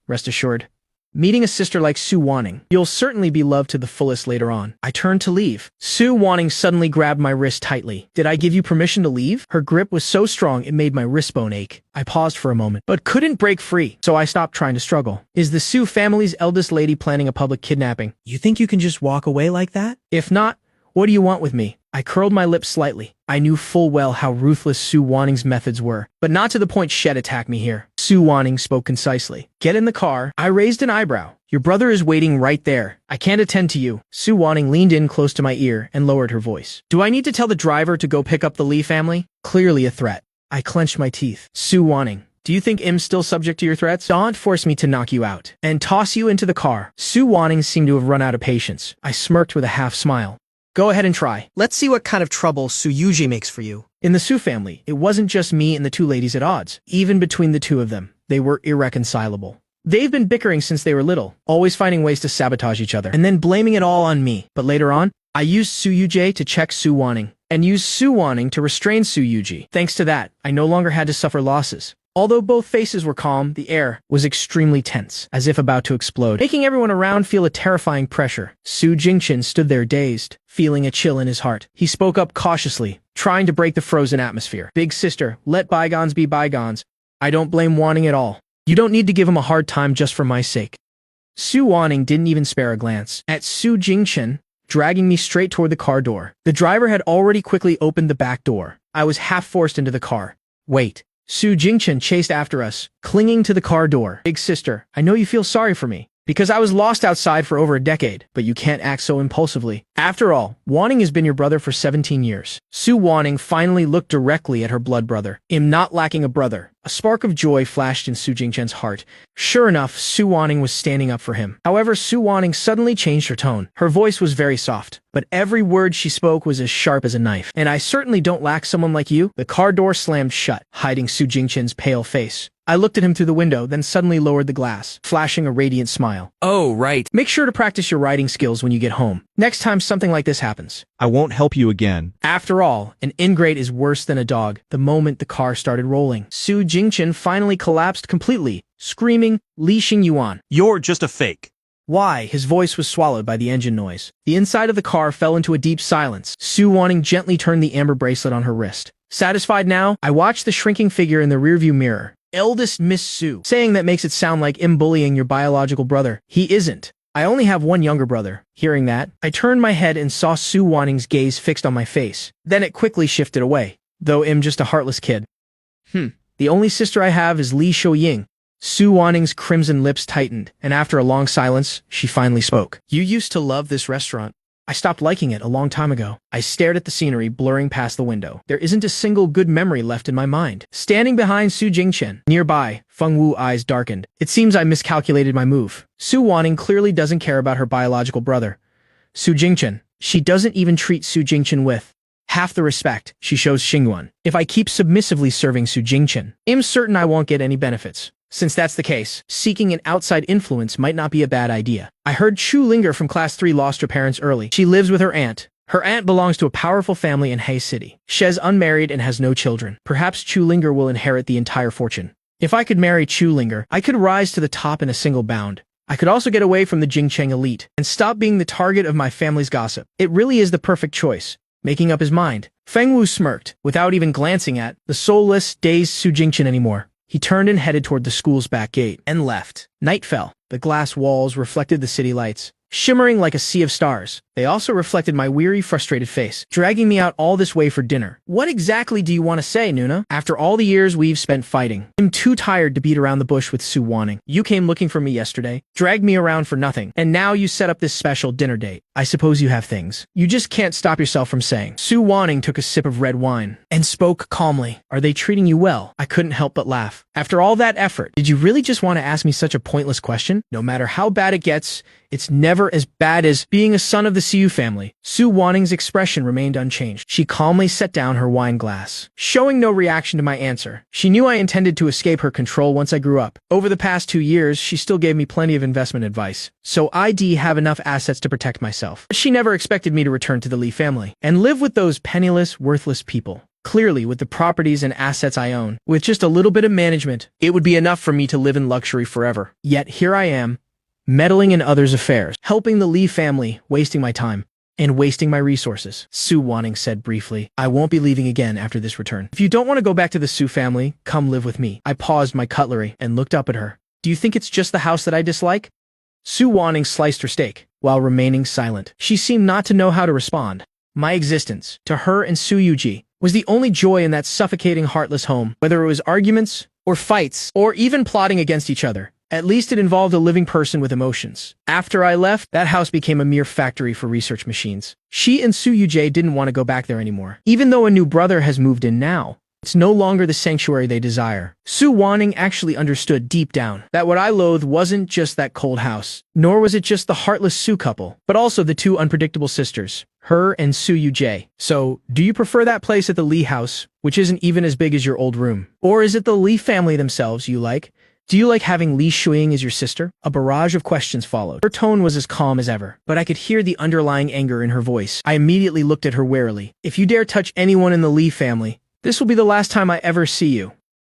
Rest assured. Meeting a sister like Su Wanning, you'll certainly be loved to the fullest later on. I turned to leave. Su Wanning suddenly grabbed my wrist tightly. Did I give you permission to leave? Her grip was so strong it made my wrist bone ache. I paused for a moment, but couldn't break free, so I stopped trying to struggle. Is the Su family's eldest lady planning a public kidnapping? You think you can just walk away like that? If not, What do you want with me? I curled my lips slightly. I knew full well how ruthless Su Wanning's methods were, but not to the point she'd attack me here. Su Wanning spoke concisely. Get in the car. I raised an eyebrow. Your brother is waiting right there. I can't attend to you. Su Wanning leaned in close to my ear and lowered her voice. Do I need to tell the driver to go pick up the Lee family? Clearly a threat. I clenched my teeth. Su Wanning, do you think Im's still subject to your threats? Don't force me to knock you out and toss you into the car. Su Wanning seemed to have run out of patience. I smirked with a half smile. Go ahead and try. Let's see what kind of trouble Su Yuji makes for you. In the Su family, it wasn't just me and the two ladies at odds. Even between the two of them, they were irreconcilable. They've been bickering since they were little, always finding ways to sabotage each other, and then blaming it all on me. But later on, I used Su Yuji to check Su Wanning, and used Su Wanning to restrain Su Yuji. Thanks to that, I no longer had to suffer losses. Although both faces were calm, the air was extremely tense, as if about to explode, making everyone around feel a terrifying pressure. Su Jingchen stood there dazed, feeling a chill in his heart. He spoke up cautiously, trying to break the frozen atmosphere. Big sister, let bygones be bygones. I don't blame Wanning at all. You don't need to give him a hard time just for my sake. Su Wanning didn't even spare a glance at Su Jingchen, dragging me straight toward the car door. The driver had already quickly opened the back door. I was half forced into the car. Wait. Su Jingchen chased after us, clinging to the car door. Big sister, I know you feel sorry for me, because I was lost outside for over a decade, but you can't act so impulsively. After all, Wanning has been your brother for 17 years. Su Wanning finally looked directly at her blood brother. Im not lacking a brother. A spark of joy flashed in Su Jingchen's heart. Sure enough, Su Wanning was standing up for him. However, Su Wanning suddenly changed her tone. Her voice was very soft, but every word she spoke was as sharp as a knife. And I certainly don't lack someone like you. The car door slammed shut, hiding Su Jingchen's pale face. I looked at him through the window, then suddenly lowered the glass, flashing a radiant smile. Oh, right. Make sure to practice your writing skills when you get home. Next time something like this happens. I won't help you again. After all, an ingrate is worse than a dog. The moment the car started rolling, Su Jingchen finally collapsed completely, screaming, Li Xingyuan. You're just a fake. Why? His voice was swallowed by the engine noise. The inside of the car fell into a deep silence. Su Wanning gently turned the amber bracelet on her wrist. Satisfied now, I watched the shrinking figure in the rearview mirror. Eldest Miss Su. Saying that makes it sound like Im bullying your biological brother. He isn't. I only have one younger brother. Hearing that, I turned my head and saw Su Wanning's gaze fixed on my face. Then it quickly shifted away, though Im just a heartless kid. The only sister I have is Li Shouying. Su Wanning's crimson lips tightened, and after a long silence, she finally spoke. You used to love this restaurant. I stopped liking it a long time ago. I stared at the scenery blurring past the window. There isn't a single good memory left in my mind. Standing behind Su Jingchen, nearby, Feng Wu's eyes darkened. It seems I miscalculated my move. Su Wanning clearly doesn't care about her biological brother. Su Jingchen. She doesn't even treat Su Jingchen with half the respect she shows Xingyuan. If I keep submissively serving Su Jingchen, I'm certain I won't get any benefits. Since that's the case, seeking an outside influence might not be a bad idea. I heard Chu Linger from Class 3 lost her parents early. She lives with her aunt. Her aunt belongs to a powerful family in Heir City. She's unmarried and has no children. Perhaps Chu Linger will inherit the entire fortune. If I could marry Chu Linger, I could rise to the top in a single bound. I could also get away from the Jingcheng elite and stop being the target of my family's gossip. It really is the perfect choice. Making up his mind, Feng Wu smirked, without even glancing at the soulless, dazed Su Jingchen anymore. He turned and headed toward the school's back gate, and left. Night fell. The glass walls reflected the city lights, shimmering like a sea of stars. They also reflected my weary, frustrated face, dragging me out all this way for dinner. What exactly do you want to say, Nuna? After all the years we've spent fighting, I'm too tired to beat around the bush with Su Wanning. You came looking for me yesterday, dragged me around for nothing, and now you set up this special dinner date. I suppose you have things you just can't stop yourself from saying. Su Wanning took a sip of red wine and spoke calmly. Are they treating you well? I couldn't help but laugh. After all that effort, did you really just want to ask me such a pointless question? No matter how bad it gets, it's never as bad as being a son of the Siu family. Su Wanning's expression remained unchanged. She calmly set down her wine glass, showing no reaction to my answer. She knew I intended to escape her control once I grew up. Over the past 2 years, she still gave me plenty of investment advice, so I'd have enough assets to protect myself. But she never expected me to return to the Li family and live with those penniless, worthless people. Clearly, with the properties and assets I own, with just a little bit of management, it would be enough for me to live in luxury forever. Yet here I am, meddling in others' affairs, helping the Li family, wasting my time, and wasting my resources. Su Wanning said briefly, I won't be leaving again after this return. If you don't want to go back to the Su family, come live with me. I paused my cutlery and looked up at her. Do you think it's just the house that I dislike? Su Wanning sliced her steak, while remaining silent. She seemed not to know how to respond. My existence, to her and Su Yuji, was the only joy in that suffocating, heartless home, whether it was arguments, or fights, or even plotting against each other. At least it involved a living person with emotions. After I left, that house became a mere factory for research machines. She and Su Yujie didn't want to go back there anymore. Even though a new brother has moved in now, it's no longer the sanctuary they desire. Su Wanning actually understood deep down that what I loathed wasn't just that cold house, nor was it just the heartless Su couple, but also the two unpredictable sisters, her and Su Yujie. So, do you prefer that place at the Lee house, which isn't even as big as your old room? Or is it the Lee family themselves you like? Do you like having Li Shuiying as your sister? A barrage of questions followed. Her tone was as calm as ever, but I could hear the underlying anger in her voice. I immediately looked at her warily. If you dare touch anyone in the Li family, this will be the last time I ever see you.